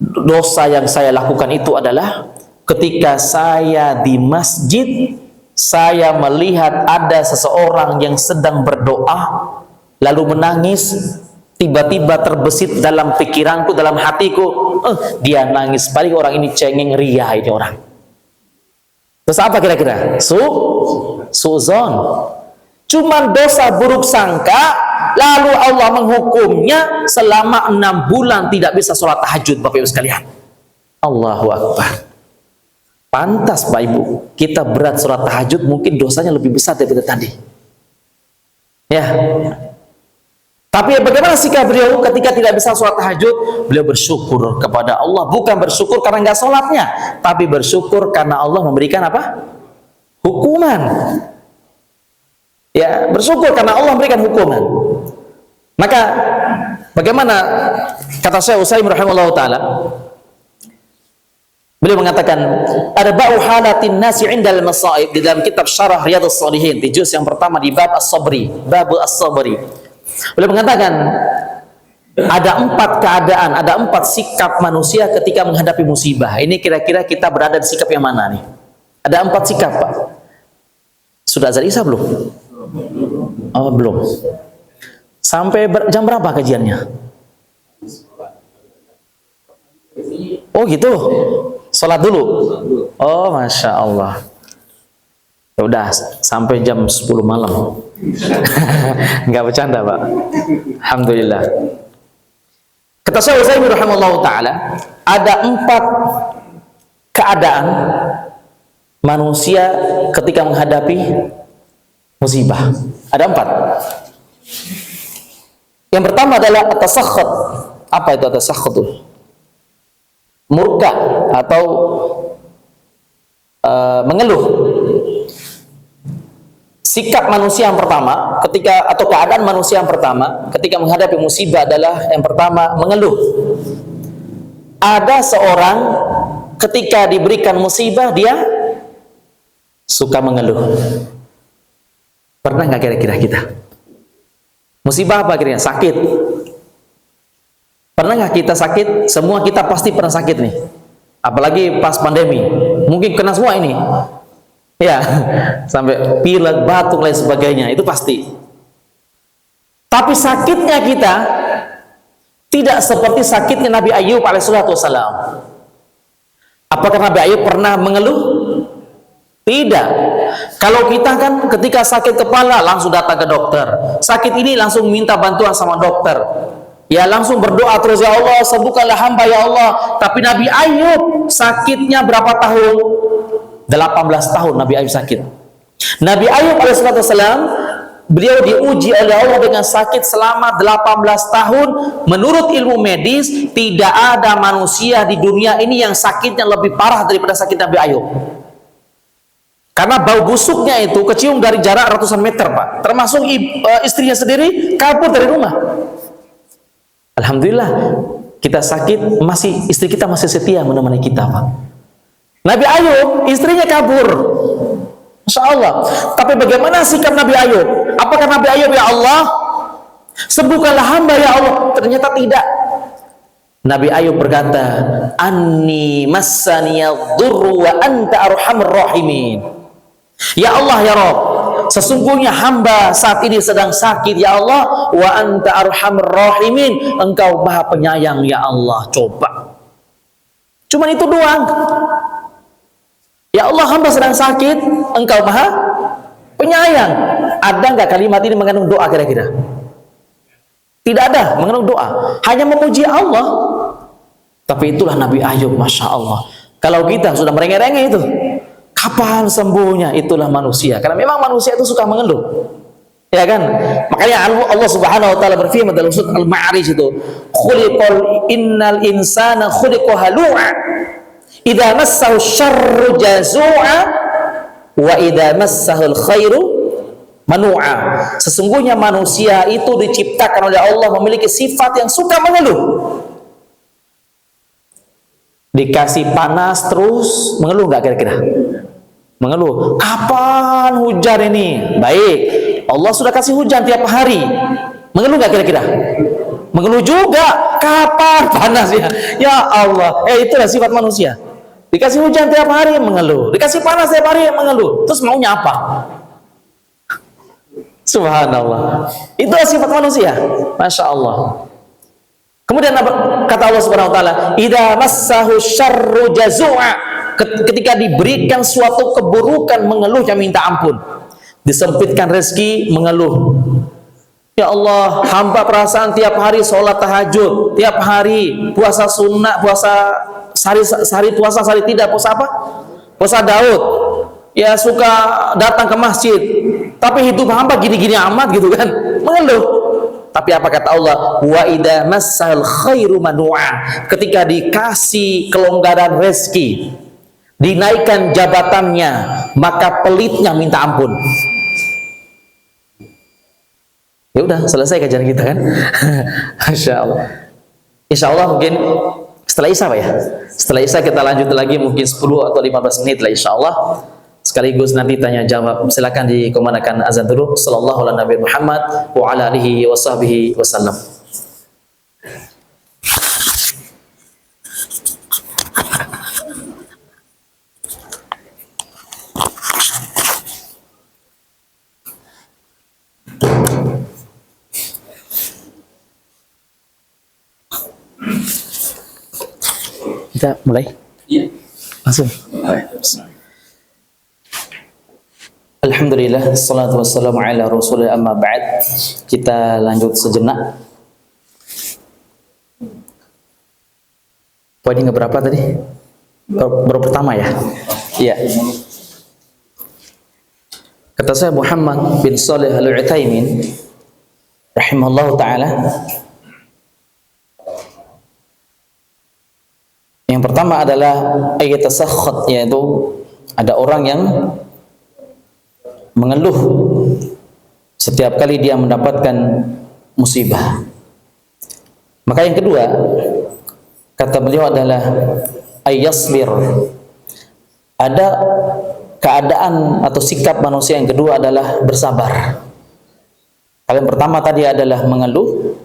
Dosa yang saya lakukan itu adalah ketika saya di masjid, saya melihat ada seseorang yang sedang berdoa lalu menangis. Tiba-tiba terbesit dalam pikiranku, dalam hatiku, dia nangis, paling orang ini cengeng, ria ini orang. Terus apa kira-kira? Suuzon. Cuman dosa buruk sangka, lalu Allah menghukumnya selama 6 bulan tidak bisa sholat tahajud, Bapak Ibu sekalian. Allahu Akbar. Pantas Pak Ibu, kita berat sholat tahajud, mungkin dosanya lebih besar daripada tadi. Ya. Tapi bagaimana sikap beliau ketika tidak bisa sholat tahajud? Beliau bersyukur kepada Allah. Bukan bersyukur karena nggak sholatnya, tapi bersyukur karena Allah memberikan apa? Hukuman. Ya, bersyukur karena Allah memberikan hukuman. Maka bagaimana kata Syekh Utsaimin rahimahullah taala? Beliau mengatakan, arba'u halatin nasi 'indal masaib, di dalam kitab Syarah Riyadhus Shalihin di juz yang pertama di bab as-sabri, babul as-sabri. Beliau mengatakan ada 4 keadaan, ada 4 sikap manusia ketika menghadapi musibah. Ini kira-kira kita berada di sikap yang mana nih? Ada 4 sikap, Pak. Sudah azan Isya belum? Oh, belum. Sampai jam berapa kajiannya? Oh gitu. Sholat dulu. Oh, Masya Allah. Ya udah sampai jam 10 malam. Enggak bercanda, Pak. Alhamdulillah. Kata Syekh Utsaimin rahimahullah taala, ada 4 keadaan manusia ketika menghadapi musibah. Ada 4. Yang pertama adalah at-tasakhut. Apa itu at-tasakhut? Murka atau mengeluh. Sikap manusia yang pertama ketika, atau keadaan manusia yang pertama ketika menghadapi musibah adalah yang pertama mengeluh. Ada seorang ketika diberikan musibah dia suka mengeluh. Pernah nggak kira-kira kita? Musibah apa kira-kira? Sakit. Pernah nggak kita sakit? Semua kita pasti pernah sakit nih. Apalagi pas pandemi. Mungkin kena semua ini. Ya, sampai pilek, batuk, lain sebagainya. Itu pasti. Tapi sakitnya kita tidak seperti sakitnya Nabi Ayub alaihissalam. Apakah Nabi Ayub pernah mengeluh? Tidak. Kalau kita kan ketika sakit kepala langsung datang ke dokter. Sakit ini langsung minta bantuan sama dokter. Ya langsung berdoa terus, ya Allah sembuhkanlah hamba ya Allah. Tapi Nabi Ayub sakitnya berapa tahun? 18 tahun Nabi Ayub sakit. Nabi Ayub alaihissalam, beliau diuji oleh Allah dengan sakit selama 18 tahun. Menurut ilmu medis, tidak ada manusia di dunia ini yang sakitnya lebih parah daripada sakit Nabi Ayub. Karena bau busuknya itu kecium dari jarak ratusan meter, Pak. Termasuk istrinya sendiri kabur dari rumah. Alhamdulillah, kita sakit, istri kita masih setia menemani kita, Pak. Nabi Ayub, istrinya kabur. Masya Allah. Tapi bagaimana sikap Nabi Ayub? Apakah Nabi Ayub, ya Allah, sembuhkanlah hamba ya Allah? Ternyata tidak. Nabi Ayub berkata, Anni massaniyadh-dhurru wa anta arhamur rahimin. Ya Allah ya Rabb, sesungguhnya hamba saat ini sedang sakit ya Allah, wa anta arhamur rahimin, engkau maha penyayang ya Allah. Coba. Cuman itu doang. Ya Allah, hamba sedang sakit, engkau maha penyayang. Ada nggak kalimat ini mengandung doa kira-kira? Tidak ada mengandung doa, hanya memuji Allah. Tapi itulah Nabi Ayub, Masya Allah. Kalau kita sudah merengek-rengek itu, kapan sembuhnya? Itulah manusia. Karena memang manusia itu suka mengeluh. Ya kan? Makanya Allah Subhanahu wa taala berfirman dalam surat Al-Ma'arij itu, innal insana khuliqa halu'a idza massahu syarru jazu'a wa idza massahu khairu manu'a. Sesungguhnya manusia itu diciptakan oleh Allah memiliki sifat yang suka mengeluh. Dikasih panas terus mengeluh nggak kira-kira? Mengeluh. Kapan hujan ini? Baik. Allah sudah kasih hujan tiap hari. Mengeluh nggak kira-kira? Mengeluh juga. Kapan panasnya? Ya Allah. Itulah sifat manusia. Dikasih hujan tiap hari mengeluh. Dikasih panas tiap hari mengeluh. Terus maunya apa? Subhanallah. Itulah sifat manusia. Masya Allah. Kemudian kata Allah Subhanahu wa taala, "Idza massahu syarru jazu'a." Ketika diberikan suatu keburukan mengeluhnya minta ampun. Disempitkan rezeki mengeluh. Ya Allah, hamba perasaan tiap hari sholat tahajud, tiap hari puasa sunnah, puasa sehari puasa, sehari tidak, puasa apa? Puasa Daud. Ya suka datang ke masjid, tapi hidup hamba gini-gini amat gitu kan, mengeluh. Tapi apa kata Allah? Wa idza massal khairu manu'a. Ketika dikasih kelonggaran rezeki, dinaikkan jabatannya, maka pelitnya minta ampun. Ya udah, selesai kajian kita kan. Masya Allah. Insya Allah mungkin setelah Isya Pak ya. Setelah Isya kita lanjut lagi mungkin 10 atau 15 menit lah insya Allah. Sekaligus nanti tanya jawab. Silakan dikomandangkan azan dulu. Sallallahu ala Nabi Muhammad wa ala alihi wa sahbihi wasallam. Kita mulai? Iya. Langsung. Alhamdulillah, salatu wassalamu ala rasulillah, amma ba'd. Kita lanjut sejenak. Poin yang berapa tadi? Baru pertama ya? Iya. Kata saya Muhammad bin Shalih Al-Utsaimin rahimahullah ta'ala, yang pertama adalah ayatasakhat, yaitu ada orang yang mengeluh setiap kali dia mendapatkan musibah. Maka yang kedua kata beliau adalah ayyasbir. Ada keadaan atau sikap manusia yang kedua adalah bersabar. Kalau yang pertama tadi adalah mengeluh,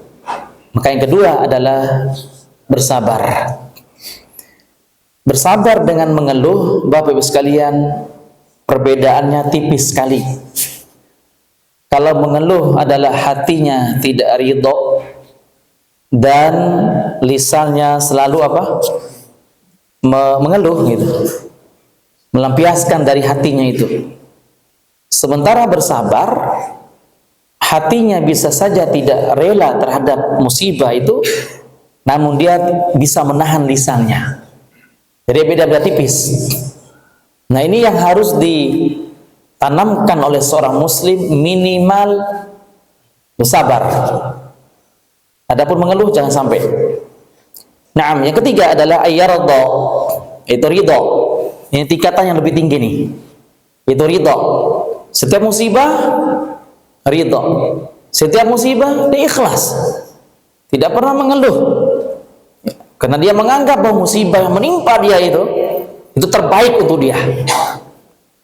maka yang kedua adalah bersabar. Bersabar dengan mengeluh, Bapak Ibu sekalian, perbedaannya tipis sekali. Kalau mengeluh adalah hatinya tidak ridho dan lisannya selalu apa? Mengeluh gitu. Melampiaskan dari hatinya itu. Sementara bersabar, hatinya bisa saja tidak rela terhadap musibah itu, namun dia bisa menahan lisannya. Jadi beda-beda tipis. Nah ini yang harus ditanamkan oleh seorang muslim, minimal bersabar. Adapun mengeluh jangan sampai. Nah, yang ketiga adalah ayyardo, itu ridho. Ini tingkatan yang lebih tinggi nih. Itu ridho. Setiap musibah ridho. Setiap musibah dia ikhlas. Tidak pernah mengeluh. Karena dia menganggap bahwa musibah yang menimpa dia itu terbaik untuk dia.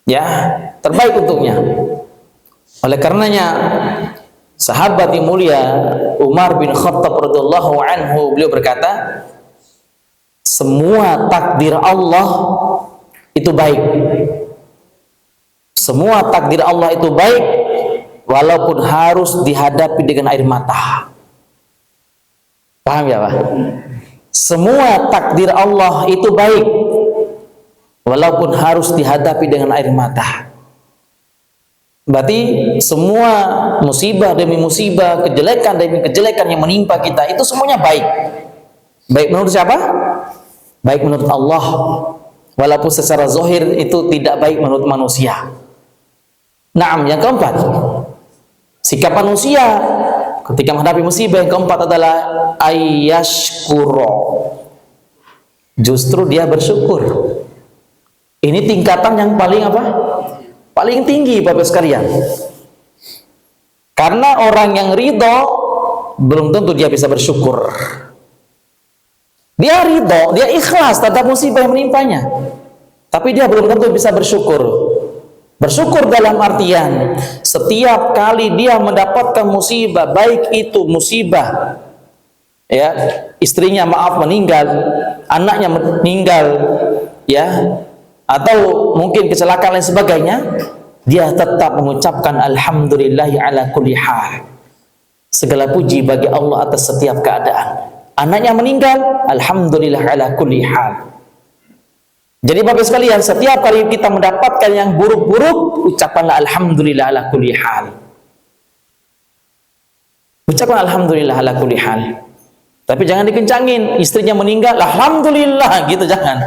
Ya, terbaik untuknya. Oleh karenanya sahabat yang mulia Umar bin Khattab radhiyallahu anhu, beliau berkata, semua takdir Allah itu baik. Semua takdir Allah itu baik walaupun harus dihadapi dengan air mata. Paham ya Pak? Semua takdir Allah itu baik walaupun harus dihadapi dengan air mata. Berarti semua musibah demi musibah, kejelekan demi kejelekan yang menimpa kita itu semuanya baik. Baik menurut siapa? Baik menurut Allah. Walaupun secara zahir itu tidak baik menurut manusia. Naam, yang keempat, Sikap manusia ketika menghadapi musibah yang keempat adalah ayyashkuro. Justru dia bersyukur. Ini tingkatan yang paling apa? Paling tinggi, Bapak sekalian. Karena orang yang ridho belum tentu dia bisa bersyukur. Dia ridho, dia ikhlas terhadap musibah yang menimpanya, tapi dia belum tentu bisa bersyukur. Bersyukur dalam artian setiap kali dia mendapatkan musibah, baik itu musibah ya, istrinya maaf meninggal, anaknya meninggal ya, atau mungkin kecelakaan dan sebagainya, dia tetap mengucapkan alhamdulillahi ala kulli hal. Segala puji bagi Allah atas setiap keadaan. Anaknya meninggal, alhamdulillah ala kulli hal. Jadi Bapak sekalian, setiap kali kita mendapatkan yang buruk-buruk, ucapkanlah alhamdulillah ala kulli hal. Ucapkan alhamdulillah ala kulli hal. Tapi jangan dikencangin, istrinya meninggal, alhamdulillah gitu, jangan.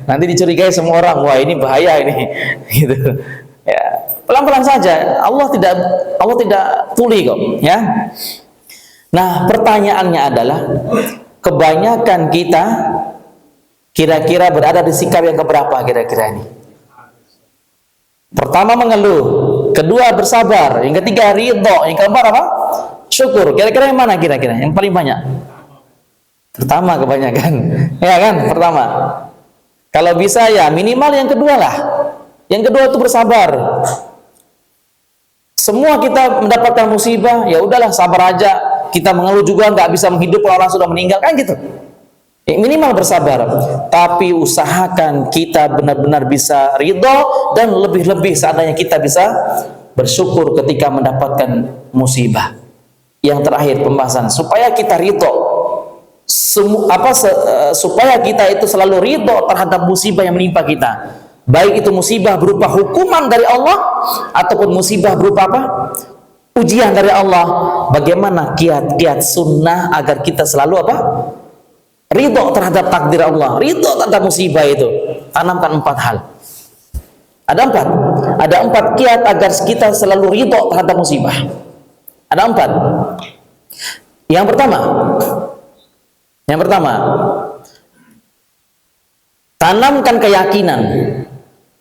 Nanti dicurigai semua orang, wah ini bahaya ini. Gitu. Ya, pelan-pelan saja. Allah tidak tuli kok, ya. Nah, pertanyaannya adalah kebanyakan kita kira-kira berada di sikap yang keberapa kira-kira ini? Pertama mengeluh, kedua bersabar, yang ketiga ridho, yang keempat apa? Syukur. Kira-kira yang mana kira-kira? Yang paling banyak? Pertama kebanyakan. Ya kan? Pertama. Kalau bisa ya minimal yang kedua lah. Yang kedua itu bersabar. Semua kita mendapatkan musibah, ya udahlah sabar aja. Kita mengeluh juga nggak bisa menghidupkan orang sudah meninggal kan gitu. Minimal bersabar, tapi usahakan kita benar-benar bisa ridho dan lebih-lebih seandainya kita bisa bersyukur ketika mendapatkan musibah. Yang terakhir pembahasan supaya kita ridho, supaya kita itu selalu ridho terhadap musibah yang menimpa kita, baik itu musibah berupa hukuman dari Allah ataupun musibah berupa apa? Ujian dari Allah. Bagaimana kiat-kiat sunnah agar kita selalu apa? Ridho terhadap takdir Allah, ridho terhadap musibah itu. Tanamkan 4 hal. Ada 4 kiat agar kita selalu ridho terhadap musibah. Ada 4. Yang pertama, tanamkan keyakinan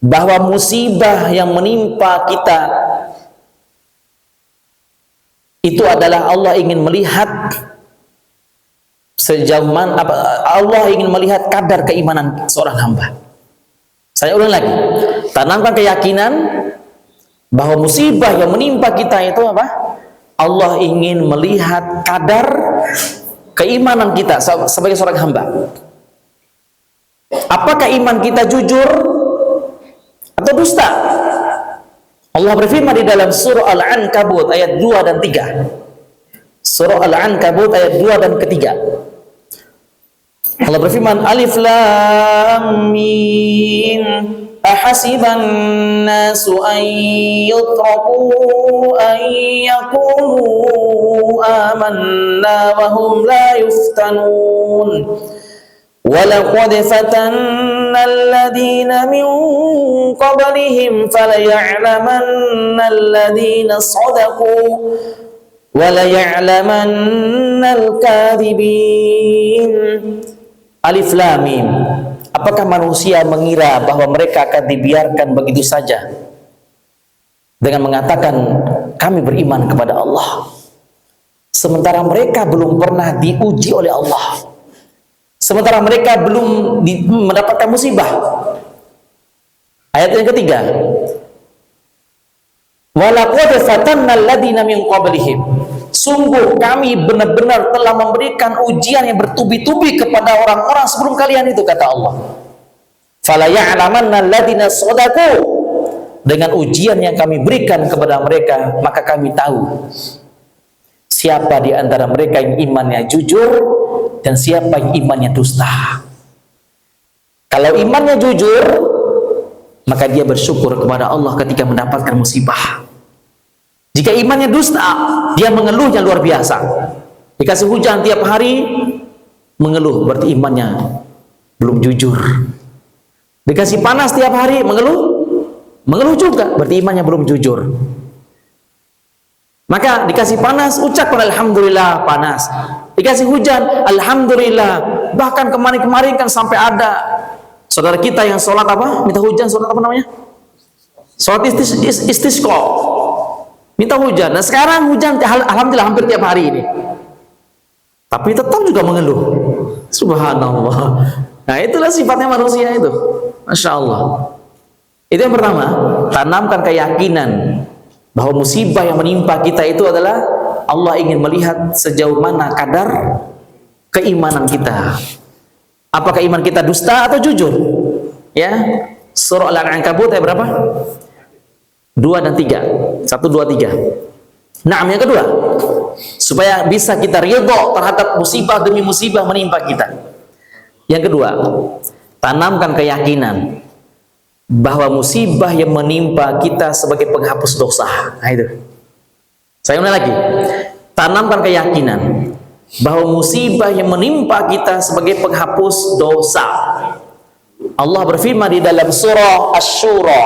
bahwa musibah yang menimpa kita itu adalah Allah ingin melihat sejauh mana Allah ingin melihat kadar keimanan seorang hamba. Saya ulang lagi, tanamkan keyakinan bahwa musibah yang menimpa kita itu apa? Allah ingin melihat kadar keimanan kita sebagai seorang hamba. Apakah iman kita jujur atau dusta? Allah berfirman di dalam surah Al-Ankabut ayat 2 dan 3. Surah Al-Ankabut ayat 2 dan ketiga. Allah berfirman, Alif Lam Mim, ahasiban nasu an yutraku an yaqulu amanna wa hum la yuftanun. وَلَقَدْ فَتَنَّا الَّذِينَ مِنْ قَبْلِهِمْ فَلَيَعْلَمَنَّ الَّذِينَ صَدَقُوا وَلَيَعْلَمَنَّ الْكَاذِبِينَ. Alif Lam Mim. Apakah manusia mengira bahwa mereka akan dibiarkan begitu saja dengan mengatakan kami beriman kepada Allah, sementara mereka belum pernah diuji oleh Allah, sementara mereka belum mendapatkan musibah? Ayat yang ketiga, walaqad fatanna alladziina min qablihim, sungguh kami benar-benar telah memberikan ujian yang bertubi-tubi kepada orang-orang sebelum kalian itu, kata Allah. Fala ya'lamanna alladziina shadaqu, dengan ujian yang kami berikan kepada mereka maka kami tahu siapa di antara mereka yang imannya jujur dan siapa yang imannya dusta. Kalau imannya jujur, maka dia bersyukur kepada Allah ketika mendapatkan musibah. Jika imannya dusta, dia mengeluhnya luar biasa. Dikasih hujan tiap hari, mengeluh, berarti imannya belum jujur. Dikasih panas tiap hari, mengeluh juga, berarti imannya belum jujur. Maka dikasih panas, ucapkan alhamdulillah panas. Dikasih hujan, alhamdulillah. Bahkan kemarin-kemarin kan sampai ada saudara kita yang sholat apa? Minta hujan, sholat apa namanya? Sholat istisqa. Minta hujan. Nah sekarang hujan alhamdulillah hampir tiap hari ini. Tapi tetap juga mengeluh. Subhanallah. Nah itulah sifatnya manusia itu. Masya Allah. Itu yang pertama, tanamkan keyakinan bahwa musibah yang menimpa kita itu adalah Allah ingin melihat sejauh mana kadar keimanan kita. Apakah iman kita dusta atau jujur? Ya, surah Al-Ankabut ayat berapa? 2 dan 3. 1, 2, 3. Nah, yang kedua, supaya bisa kita ridho terhadap musibah demi musibah menimpa kita. Yang kedua, tanamkan keyakinan bahwa musibah yang menimpa kita sebagai penghapus dosa. Nah itu. Saya ulang lagi. Tanamkan keyakinan bahwa musibah yang menimpa kita sebagai penghapus dosa. Allah berfirman di dalam surah Asy-Syura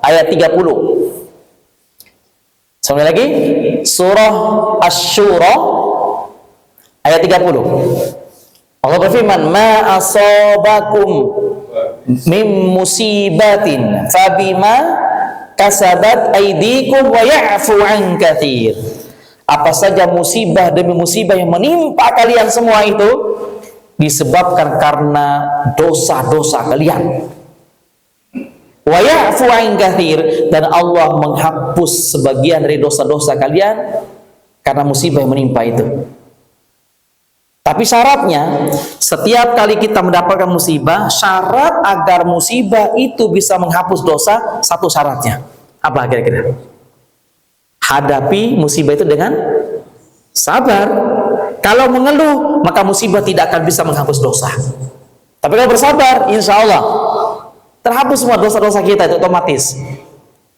ayat 30. Sekali lagi, surah Asy-Syura ayat 30. Allah berfirman, "Ma asabakum min musibatin fabima kasabat aydikum wa ya'fu an katsir." Apa saja musibah demi musibah yang menimpa kalian semua itu disebabkan karena dosa-dosa kalian. Wa ya'fu an katsir, dan Allah menghapus sebagian dari dosa-dosa kalian karena musibah yang menimpa itu. Tapi syaratnya, setiap kali kita mendapatkan musibah, syarat agar musibah itu bisa menghapus dosa, satu syaratnya. Apa kira-kira? Hadapi musibah itu dengan sabar. Kalau mengeluh, maka musibah tidak akan bisa menghapus dosa. Tapi kalau bersabar, insya Allah terhapus semua dosa-dosa kita itu otomatis.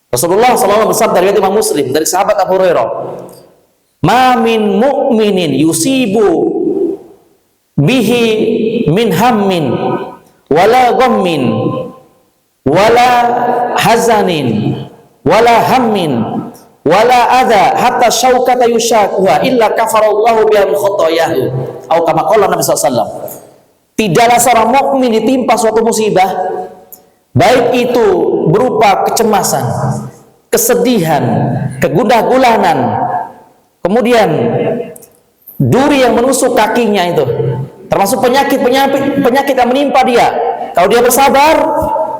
Rasulullah SAW bersabda dari Imam Muslim, dari sahabat Abu Hurairah, "Ma min mu'minin yusibu bihi min hammin wala ghammin wala hazanin wala hammin wala adha hatta syaukata yushakuha illa kafarallahu biha min khotoyahu." Atau kama qala Nabi SAW, tidaklah seorang mukmin ditimpa suatu musibah, baik itu berupa kecemasan, kesedihan, kegundah-gulanan, kemudian duri yang menusuk kakinya itu, termasuk penyakit yang menimpa dia. Kalau dia bersabar,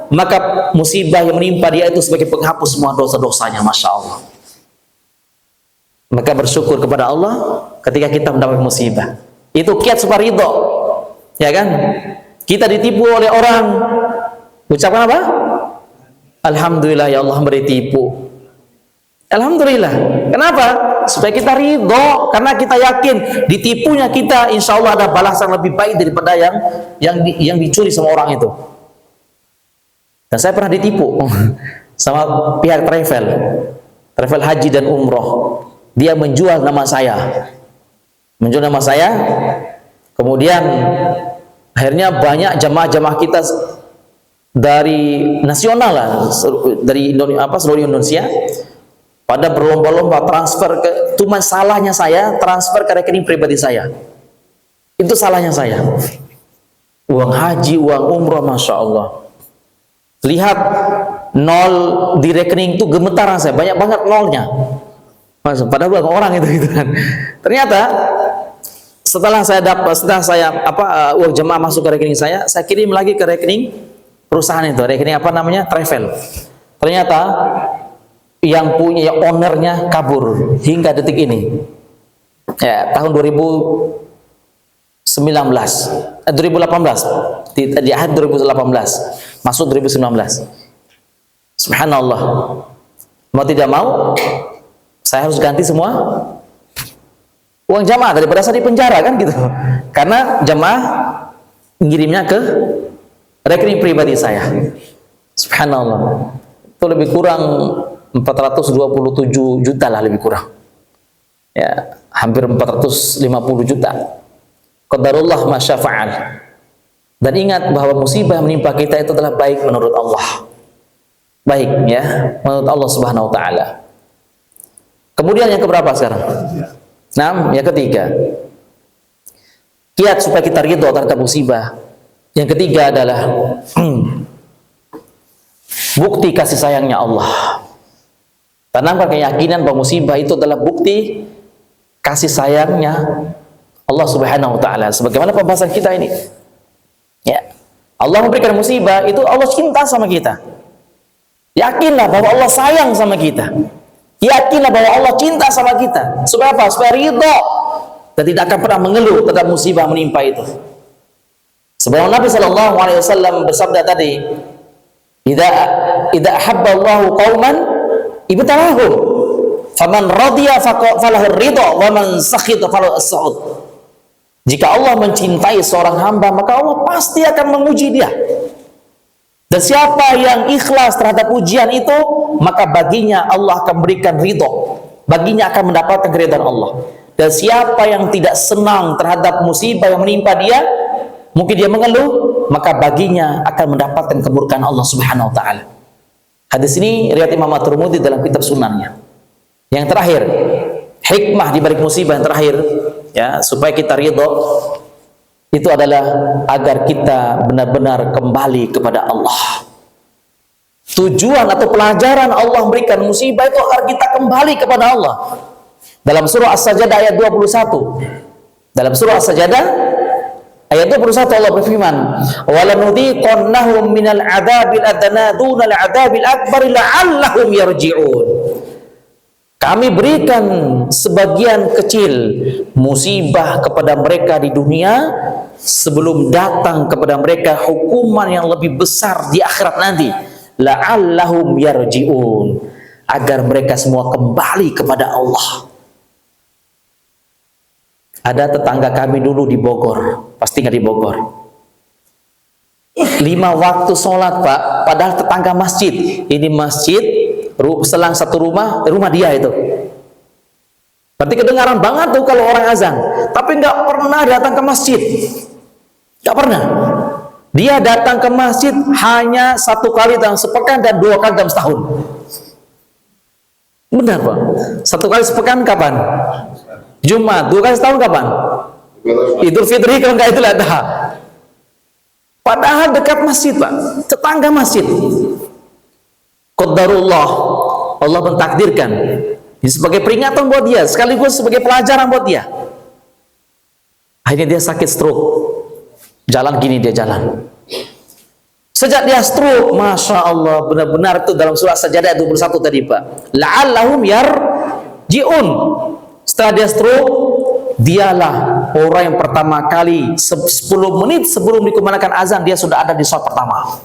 maka musibah yang menimpa dia itu sebagai penghapus semua dosa-dosanya. Masya Allah. Maka bersyukur kepada Allah ketika kita mendapat musibah. Itu kiat supaya ridho, ya kan? Kita ditipu oleh orang, ucapkan apa? Alhamdulillah ya Allah memberi tipu. Alhamdulillah. Kenapa? Supaya kita ridho, karena kita yakin ditipunya kita, insya Allah ada balasan lebih baik daripada yang dicuri sama orang itu. Dan saya pernah ditipu sama pihak travel haji dan umroh. Dia menjual nama saya, kemudian akhirnya banyak jamaah-jamaah kita dari nasional lah, dari seluruh Indonesia, pada berlomba-lomba transfer ke, cuma salahnya saya transfer ke rekening pribadi saya. Itu salahnya saya. Uang haji, uang umroh, Masya Allah. Lihat nol di rekening itu gemetaran saya, banyak banget nolnya. Padahal bukan orang itu gitu kan. Ternyata setelah uang jemaah masuk ke rekening saya kirim lagi ke rekening perusahaan itu, rekening apa namanya, travel. Ternyata yang punya ownernya kabur hingga detik ini. Ya, tahun 2018 di akhir 2018 masuk 2019. Subhanallah. Mau tidak mau saya harus ganti semua uang jamaah daripada saya di penjara kan gitu. Karena jamaah ngirimnya ke rekening pribadi saya. Subhanallah. Itu lebih kurang 427 juta lah, lebih kurang. Ya, hampir 450 juta. Qadarullah ma syafa'al. Dan ingat bahwa musibah menimpa kita itu adalah baik menurut Allah. Baik ya, menurut Allah Subhanahu wa taala. Kemudian yang keberapa sekarang? 6, yang ketiga. Kiat supaya kita ridho terhadap musibah. Yang ketiga adalah bukti kasih sayangnya Allah. Tanamkan keyakinan bahwa musibah itu adalah bukti kasih sayangnya Allah Subhanahu wa taala. Sebagaimana pembahasan kita ini. Ya. Allah memberikan musibah itu Allah cinta sama kita. Yakinlah bahwa Allah sayang sama kita. Yakinlah bahwa Allah cinta sama kita. Supaya apa? Supaya ridho dan tidak akan pernah mengeluh terhadap musibah menimpa itu. Sebagaimana Nabi sallallahu alaihi wasallam bersabda tadi, "Idza ahabba Allahu qauman ibtalahum, faman radiya falahu ridha wa man sakhita falahu as-su'ud." Jika Allah mencintai seorang hamba, maka Allah pasti akan menguji dia. Dan siapa yang ikhlas terhadap ujian itu, maka baginya Allah akan berikan ridho. Baginya akan mendapatkan keridhaan Allah. Dan siapa yang tidak senang terhadap musibah yang menimpa dia, mungkin dia mengeluh, maka baginya akan mendapatkan kemurkaan Allah Subhanahu wa taala. Hadis ini riwayat Imam At-Tirmidzi dalam kitab Sunannya. Yang terakhir, hikmah di balik musibah yang terakhir, ya, supaya kita ridho, itu adalah agar kita benar-benar kembali kepada Allah. Tujuan atau pelajaran Allah memberikan musibah itu agar kita kembali kepada Allah. Dalam surah As-Sajdah ayat 21. Dalam surah As-Sajdah ayat 21 Allah berfirman, "Walanudhiqannahum minal 'adzabil adna dunal 'adzabil akbar la'allahum yarji'un." Kami berikan sebagian kecil musibah kepada mereka di dunia sebelum datang kepada mereka hukuman yang lebih besar di akhirat nanti. La'allahum yarji'un, agar mereka semua kembali kepada Allah. Ada tetangga kami dulu di Bogor, pasti nggak di Bogor. 5 waktu sholat, Pak, padahal tetangga masjid. Ini masjid, selang satu rumah dia itu. Berarti kedengaran banget tuh kalau orang azan, tapi nggak pernah datang ke masjid. Nggak pernah. Dia datang ke masjid hanya 1 kali dalam sepekan dan 2 kali dalam setahun. Benar, Pak. 1 kali sepekan kapan? Jumat. 2 kali setahun kapan? Idul Fitri, kalau nggak Idul Adha. Padahal dekat masjid, Pak. Tetangga masjid. Qadarullah, Allah mentakdirkan ini sebagai peringatan buat dia, sekaligus sebagai pelajaran buat dia. Akhirnya dia sakit stroke. Jalan gini dia jalan. Sejak dia stroke, Masya Allah, benar-benar itu dalam surah Sajdah ayat 21 tadi, Pak. La'allahum yarji'un. Setelah dia stroke, dialah orang yang pertama kali 10 menit sebelum dikumandangkan azan, dia sudah ada di sholat pertama.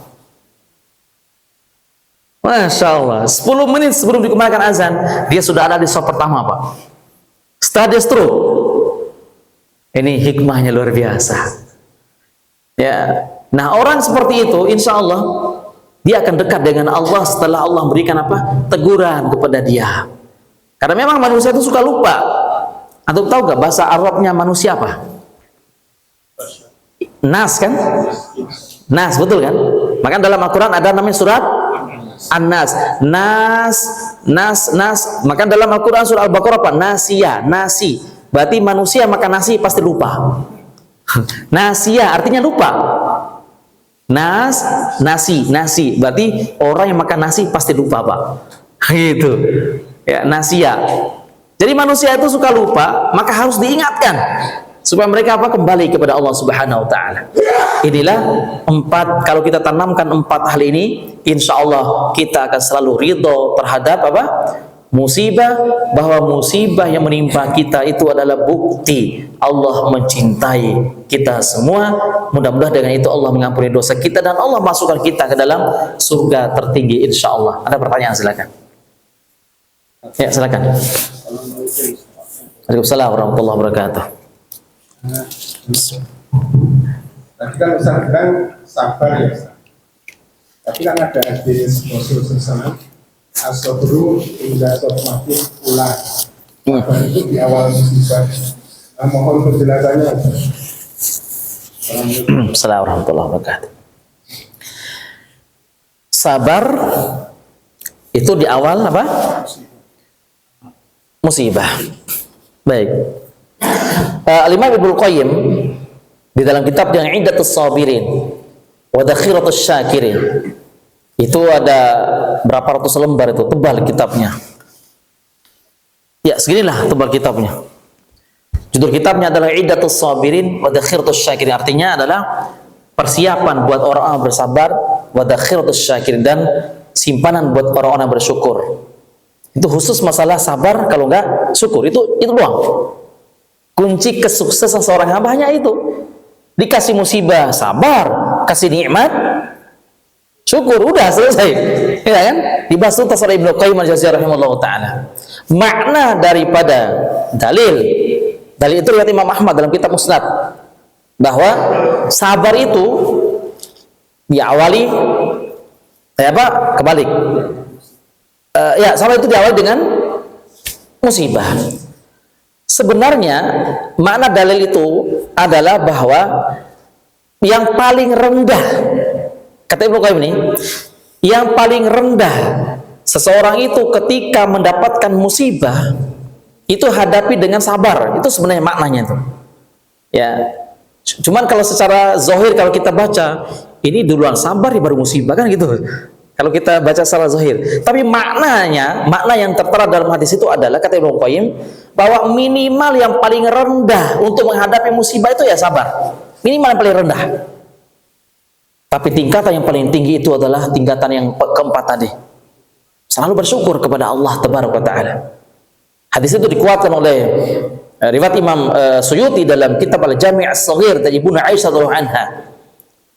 Masya Allah, 10 menit sebelum dikumandangkan azan, dia sudah ada di sholat pertama, Pak. Setelah dia stroke. Ini hikmahnya luar biasa. Ya, nah orang seperti itu, insya Allah dia akan dekat dengan Allah setelah Allah memberikan apa? Teguran kepada dia. Karena memang manusia itu suka lupa. Antum tahu gak bahasa Arabnya manusia apa? Nas kan? Nas, betul kan? Maka dalam Al-Quran ada namanya surat An-Nas. Nas. Maka dalam Al-Quran surah Al-Baqarah apa? Nasia, nasi. Berarti manusia makan nasi pasti lupa. Nasia artinya lupa. Nasi. Berarti orang yang makan nasi pasti lupa, Pak. Gitu. Ya, nasia. Jadi manusia itu suka lupa, maka harus diingatkan supaya mereka apa? Kembali kepada Allah Subhanahu wa taala. Inilah 4, kalau kita tanamkan 4 hal ini, insya Allah kita akan selalu ridho terhadap apa? Musibah, bahwa musibah yang menimpa kita itu adalah bukti Allah mencintai kita semua. Mudah-mudahan dengan itu Allah mengampuni dosa kita dan Allah masukkan kita ke dalam surga tertinggi, insya Allah. Ada pertanyaan, silakan. Ya, silakan. Waalaikumsalam warahmatullahi wabarakatuh. Tadi kan Ustaz bilang sabar ya Ustaz. Tapi kan ada hadis Rasulullah As-sabru inda otomatis pulang. Sabar itu di awal musibah. Mohon penjelasannya. Assalamualaikum warahmatullahi wabarakatuh. Sabar itu di awal apa? musibah. Baik. Al-Imam Ibnu Qayyim di dalam kitab yang Iddatus Sabirin wa Dakhiratus Syakirin, itu ada berapa ratus lembar, itu tebal kitabnya. Ya, seginilah tebal kitabnya. Judul kitabnya adalah Iddatus Sabirin wa Dakhiratus Syakirin, artinya adalah persiapan buat orang-orang bersabar, wa Dakhiratus Syakirin, dan simpanan buat orang-orang bersyukur. Itu khusus masalah sabar, kalau enggak syukur. Itu doang. Kunci kesuksesan seorang hamba hanya itu. Dikasih musibah, sabar. Kasih nikmat, syukur. Udah selesai. Ya kan? Dibahas tuntas oleh Ibnu Qayyim al-Jauziyah rahimahullah ta'ala. Makna daripada dalil itu riwayat Imam Ahmad dalam kitab Musnad, bahwa sabar itu diawali kebalik. Sabar itu diawali dengan musibah. Sebenarnya makna dalil itu adalah bahwa yang paling rendah, kata Ibnu Qayyim ini, yang paling rendah seseorang itu ketika mendapatkan musibah itu hadapi dengan sabar. Itu sebenarnya maknanya itu. Ya. Cuman kalau secara zahir, kalau kita baca ini duluan sabar baru musibah, kan gitu. Kalau kita baca secara zahir. Tapi makna yang tertera dalam hadis itu adalah, kata Ibnu Qayyim, bahwa minimal yang paling rendah untuk menghadapi musibah itu ya sabar. Minimal yang paling rendah. Tapi tingkatan yang paling tinggi itu adalah tingkatan yang keempat tadi. Selalu bersyukur kepada Allah Tabaraka wa Ta'ala. Hadis itu dikuatkan oleh riwayat Imam Suyuti dalam kitab Al-Jami' As-Shaghir dari Ibnu Aisyah radhiyallahu anha.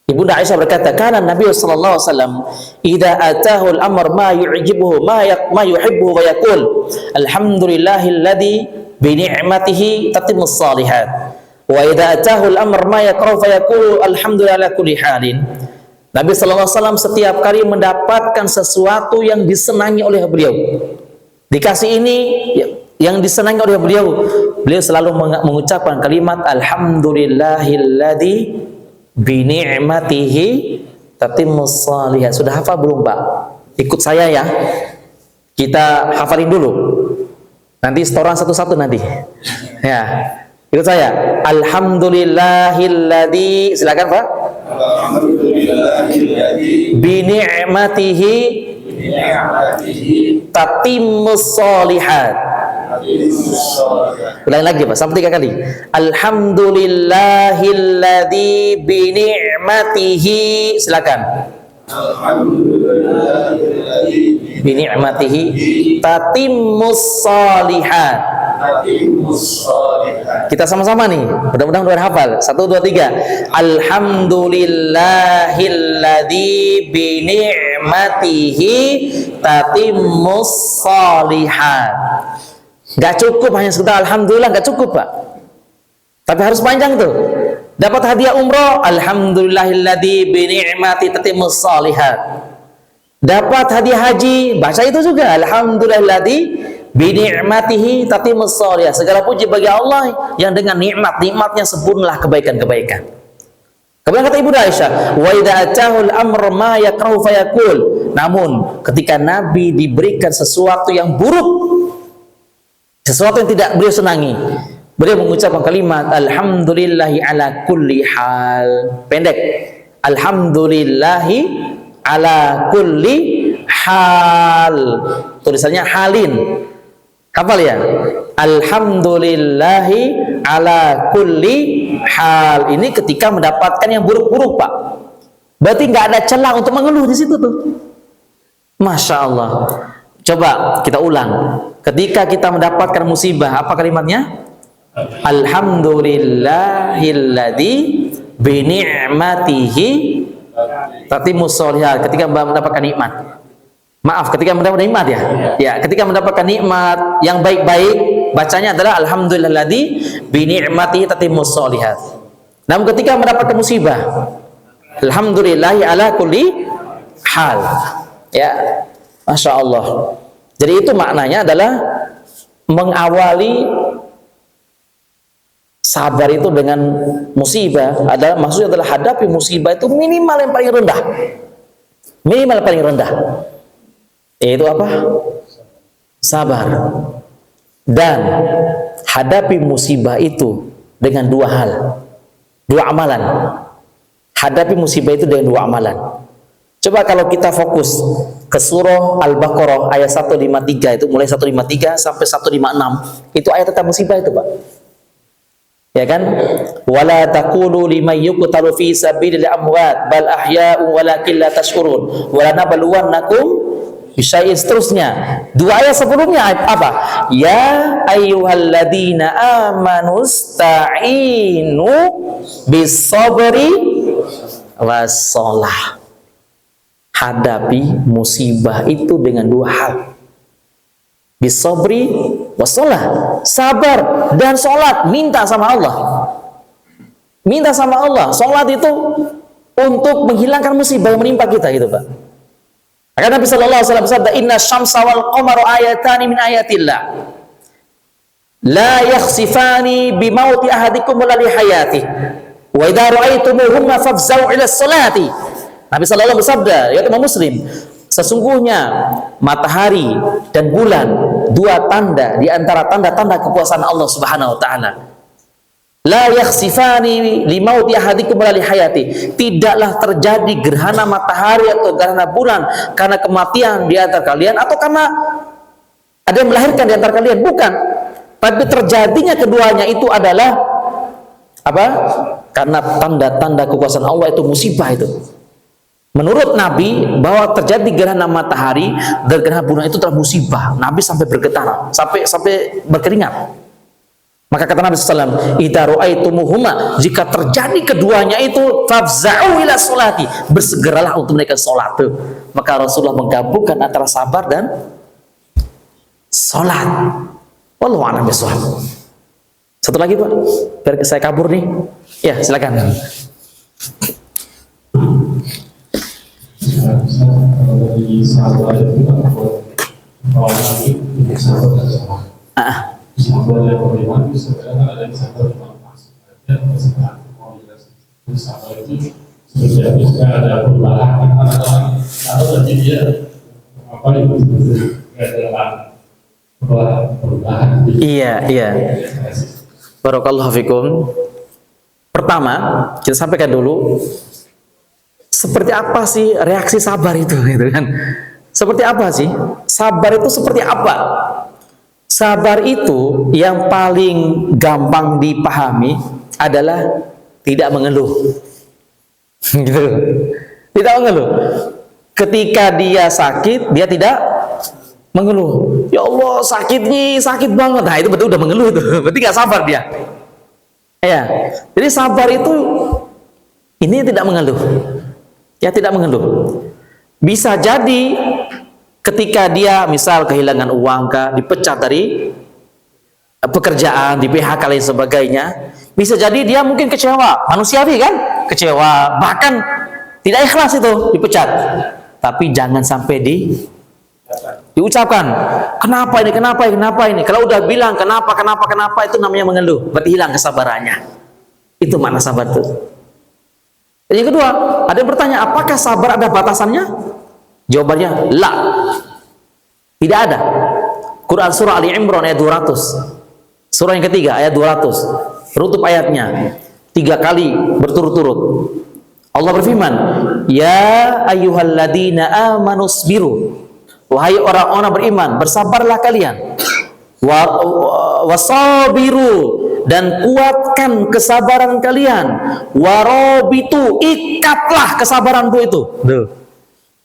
Ibnu Aisyah berkata, "Kana Nabi sallallahu alaihi wasallam idza atahu al-amr ma yu'jibuhu ma yuhibbu wa yaqul alhamdulillahilladzi bi ni'matihi tatimmus shalihat. Wa idza atahu al-amr ma yakrahu fa yaqul alhamdulillahi ala kulli halin." Nabi sallallahu alaihi wasallam setiap kali mendapatkan sesuatu yang disenangi oleh beliau, dikasih ini yang disenangi oleh beliau selalu mengucapkan kalimat alhamdulillahilladzi bi ni'matihi tatimmus shalihat. Sudah hafal belum, Pak? Ikut saya ya. Kita hafalin dulu. Nanti setoran satu-satu nanti. Ya. Ikut saya. Alhamdulillahilladzi, silakan, Pak. Alhamdulillahilladzi bi ni'matihi tatimmus shalihat. Ulangi lagi, Pak, sampai 3 kali. Alhamdulillahilladzi bi ni'matihi, silakan. Alhamdulillahilladzi bi ni'matihi tatimmus shalihat. Kita sama-sama nih, mudah-mudahan udah hafal. 1, 2, 3. Alhamdulillahilladzi bi ni'matihi tatimmus shalihat. Gak cukup hanya sekedar alhamdulillah, gak cukup, Pak. Tapi harus panjang tuh. Dapat hadiah umroh, alhamdulillahilladzi bi ni'mati tatimmus shalihat. Dapat hadiah haji, baca itu juga, alhamdulillahilladzi bi ni'matihi tatimmus shalihat. Segala puji bagi Allah yang dengan nikmatnya sempurnalah kebaikan-kebaikan. Kemudian kata Ibu Aisyah, wa idza atahul amr ma yakrahu fayaqul. Namun ketika Nabi diberikan sesuatu yang buruk, sesuatu yang tidak beliau senangi, beliau mengucapkan kalimat alhamdulillahi ala kulli hal. Pendek. Alhamdulillahi ala kulli hal. Tulisannya halin. Hafal ya? Alhamdulillahi ala kulli hal. Ini ketika mendapatkan yang buruk-buruk, Pak. Berarti nggak ada celah untuk mengeluh di situ tuh. Masya Allah. Coba kita ulang. Ketika kita mendapatkan musibah, apa kalimatnya? Alhamdulillahilladzi bi ni'matihi tatimmus shalihat. Ketika mendapatkan nikmat. Maaf, ketika mendapatkan nikmat ya. Ya, ketika mendapatkan nikmat yang baik-baik, bacanya adalah alhamdulillahilladzi bi ni'matihi tatimmus shalihat. Namun ketika mendapatkan musibah, alhamdulillahi ala kulli hal. Ya. Masya Allah. Jadi itu maknanya adalah mengawali sabar itu dengan musibah. Maksudnya adalah hadapi musibah itu minimal yang paling rendah. Minimal yang paling rendah. Yaitu apa? Sabar. dan hadapi musibah itu dengan dua hal, dua amalan. Hadapi musibah itu dengan dua amalan. Coba kalau kita fokus ke surah Al-Baqarah ayat 153 itu, mulai 153 sampai 156, itu ayat tentang musibah itu, Pak. Ya kan? Wala taqulu liman yuqtalu fi sabilil amwat bal ahya'un walakin la tash'urun. Wala nabluwannakum bisyai'in, seterusnya. Dua ayat sebelumnya apa? Ya ayyuhalladzina amanu sta'inu bis-sabri was-shalah. Hadapi musibah itu dengan dua hal. Bis-sabri was-shalah, sabar dan sholat. Minta sama Allah. Minta sama Allah. Sholat itu untuk menghilangkan musibah yang menimpa kita, gitu, Pak. Maka Nabi sallallahu alaihi wasallam bersabda, "Inna syamsa wal qamara ayatani min ayatillah. La yakhsifani bi mauti ahadikum wala li hayati. Wa idza ra'aitumuhuma fafza'u ila sholati." Nabi sallallahu alaihi wasallam bersabda, ya Imam Muslim, sesungguhnya matahari dan bulan, dua tanda di antara tanda-tanda kekuasaan Allah Subhanahu wa taala. La yakhsifani li mauti ahadikum wala li hayati. Tidaklah terjadi gerhana matahari atau gerhana bulan karena kematian di antara kalian atau karena ada yang melahirkan di antara kalian, bukan. Tapi terjadinya keduanya itu adalah apa? Karena tanda-tanda kekuasaan Allah, itu musibah itu. Menurut Nabi, bahwa terjadi gerhana matahari dan gerhana bulan itu adalah musibah. Nabi sampai bergetar, sampai berkeringat. Maka kata Nabi SAW, idza ra'aitumuhuma, jika terjadi keduanya itu, fafza'u ila sholati, bersegeralah untuk menaikkan sholat. Maka Rasulullah menggabungkan antara sabar dan sholat. Wallahu a'lam bishawab. Satu lagi, Pak, biar saya kabur nih. Ya, silakan. Kalau dari sahabat itu kan bahwa Nabi itu sahabat dan sahabat. Sahabat yang beriman itu sebenarnya ada di sahabat yang pas. Ada kesempatan mau jelaskan sahabat itu sebenarnya jika ada perubahan atau nanti dia apa itu adalah perubahan. Iya. Barakallahu fikum. Pertama, kita sampaikan dulu seperti apa sih reaksi sabar itu, gitu kan? Seperti apa sih? Sabar itu seperti apa? Sabar itu yang paling gampang dipahami adalah tidak mengeluh. Gitu. Tidak mengeluh. Ketika dia sakit, dia tidak mengeluh. Ya Allah, sakitnya sakit banget. Nah, itu betul udah mengeluh itu. Berarti nggak sabar dia. Ya. Jadi sabar itu ini tidak mengeluh. Ya, tidak mengeluh. Bisa jadi ketika dia misal kehilangan uang, dipecat dari pekerjaan, di PHK lain sebagainya, bisa jadi dia mungkin kecewa, manusiawi kan? Kecewa, bahkan tidak ikhlas itu dipecat. Tapi jangan sampai diucapkan, kenapa ini? Kalau udah bilang kenapa itu namanya mengeluh, berarti hilang kesabarannya. Itu makna sabar itu. Yang kedua, ada yang bertanya, apakah sabar ada batasannya? Jawabannya, la. Tidak ada. Quran surah Ali Imran ayat 200. Surah yang ketiga ayat 200. Rutup ayatnya 3 kali berturut-turut. Allah berfirman, ya ayyuhalladzina amanu sabiru. Wahai orang-orang beriman, bersabarlah kalian. Wasabiru, dan kuatkan kesabaran kalian. Warobitu, ikatlah kesabaranmu itu.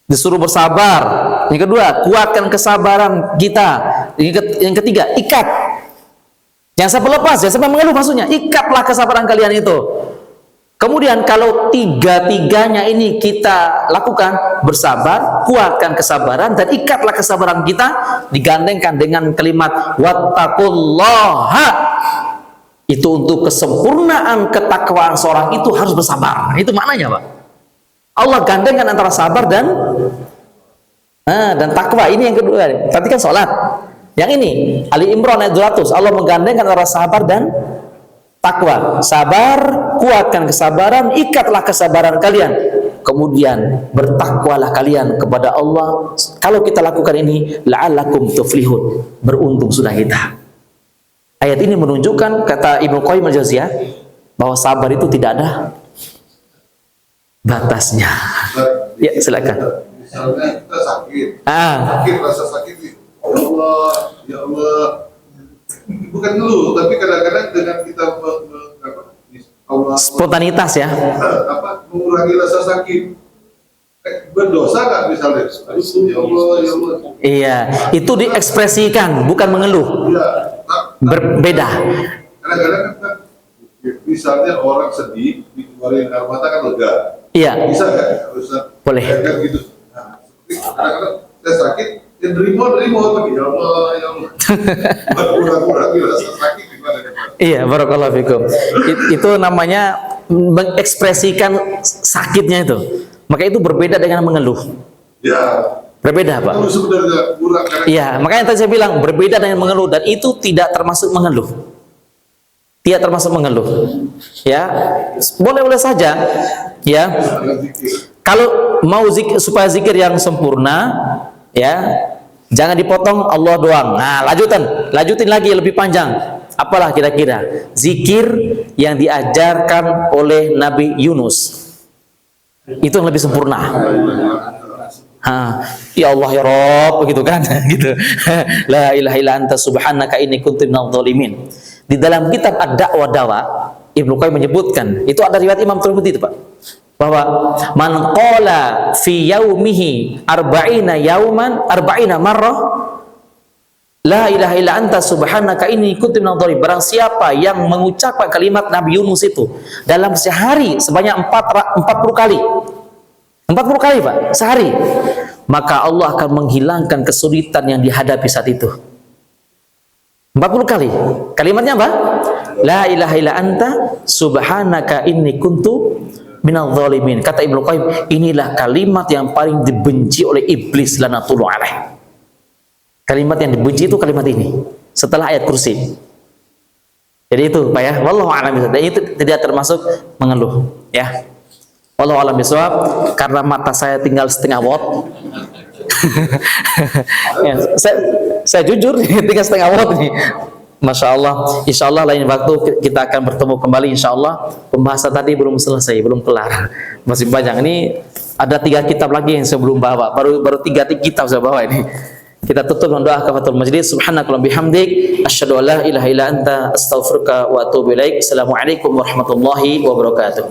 Disuruh bersabar. Yang kedua, kuatkan kesabaran kita. Yang ketiga, ikat. Jangan sampai lepas, jangan sampai mengeluh, maksudnya ikatlah kesabaran kalian itu. Kemudian kalau tiga-tiganya ini kita lakukan, bersabar, kuatkan kesabaran, dan ikatlah kesabaran kita, digandengkan dengan kalimat wattaqullaha. Itu untuk kesempurnaan ketakwaan seorang itu harus bersabar. Itu maknanya, Pak. Allah gandengkan antara sabar dan takwa. Ini yang kedua. Tadi kan sholat. Yang ini Ali Imran ayat 200. Allah menggandengkan antara sabar dan takwa. Sabar, kuatkan kesabaran, ikatlah kesabaran kalian. Kemudian bertakwalah kalian kepada Allah. Kalau kita lakukan ini, la'allakum tuflihun. Beruntung sudah kita. Ayat ini menunjukkan, kata Ibnu Qayyim al-Jauziyah, bahwa sabar itu tidak ada batasnya. Ya, silakan. Misalnya kita sakit, Ah, rasa sakit nih. Ya Allah, bukan dulu, tapi kadang-kadang dengan kita spontanitas ya. mengurangi rasa sakit, berdosa nggak misalnya? Ya Allah, ya Allah. Iya, itu diekspresikan, bukan mengeluh. Ya, Berbeda. kadang-kadang kan, misalnya orang sedih, dikeluarin air mata kan lega. Iya, Bisa nggak? Ustaz? Boleh. Kan gitu. Nah, kadang-kadang saya sakit, ya nerimo, tapi ya Allah, ya Allah. Kurang-kurang rasa sakit gimana? iya, barakallahu fikum. Itu namanya mengekspresikan sakitnya itu. Maka itu berbeda dengan mengeluh. Ya, Berbeda, Pak. itu sebenarnya kurang. Iya, makanya tadi saya bilang berbeda dengan mengeluh, dan itu tidak termasuk mengeluh. Tidak termasuk mengeluh. Ya, boleh-boleh saja. Ya, kalau mau zikir, supaya zikir yang sempurna, ya, jangan dipotong Allah doang. Nah, lanjutin lagi lebih panjang. Apalah kira-kira zikir yang diajarkan oleh Nabi Yunus? Itu yang lebih sempurna. Ya Allah ya Rabb, begitu kan? Gitu. La ilaha illa anta subhanaka inni kuntu minadh dhalimin. Di dalam kitab Ad-Da'wa Dawa, Ibnu Qayyim menyebutkan, itu ada riwayat Imam Tirmidzi itu, Pak, bahwa man qala fi yaumihi arba'ina marrah la ilaha illa anta subhanaka inni kuntu minadh dhalimin. Barang siapa yang mengucapkan kalimat Nabi Yunus itu dalam sehari sebanyak 40 kali. 40 kali, Pak, sehari. Maka Allah akan menghilangkan kesulitan yang dihadapi saat itu. 40 kali. Kalimatnya apa? La ilaha illa anta subhanaka inni kuntu minadh dhalimin. Kata Ibnu Qayyim, inilah kalimat yang paling dibenci oleh iblis lanatullah alaih. Kalimat yang dibenci itu kalimat ini setelah ayat kursi. Jadi itu, Pak, ya. Wallahu a'lam bishawab. Dan itu tidak termasuk mengeluh, ya. Wallahu a'lam bishawab. Karena mata saya tinggal setengah watt. Ya, saya jujur tinggal setengah watt nih. Masya Allah. Insya Allah lain waktu kita akan bertemu kembali. Insya Allah pembahasan tadi belum selesai, belum kelar, masih banyak. Ini ada 3 kitab lagi yang saya belum bawa. Baru 3 kitab saya bawa ini. Kita tutup dengan doa kafaratul majlis. Subhanakallahumma bihamdik asyhadu an la ilaha illa anta astaghfiruka wa atubu ilaik. Assalamualaikum warahmatullahi wabarakatuh.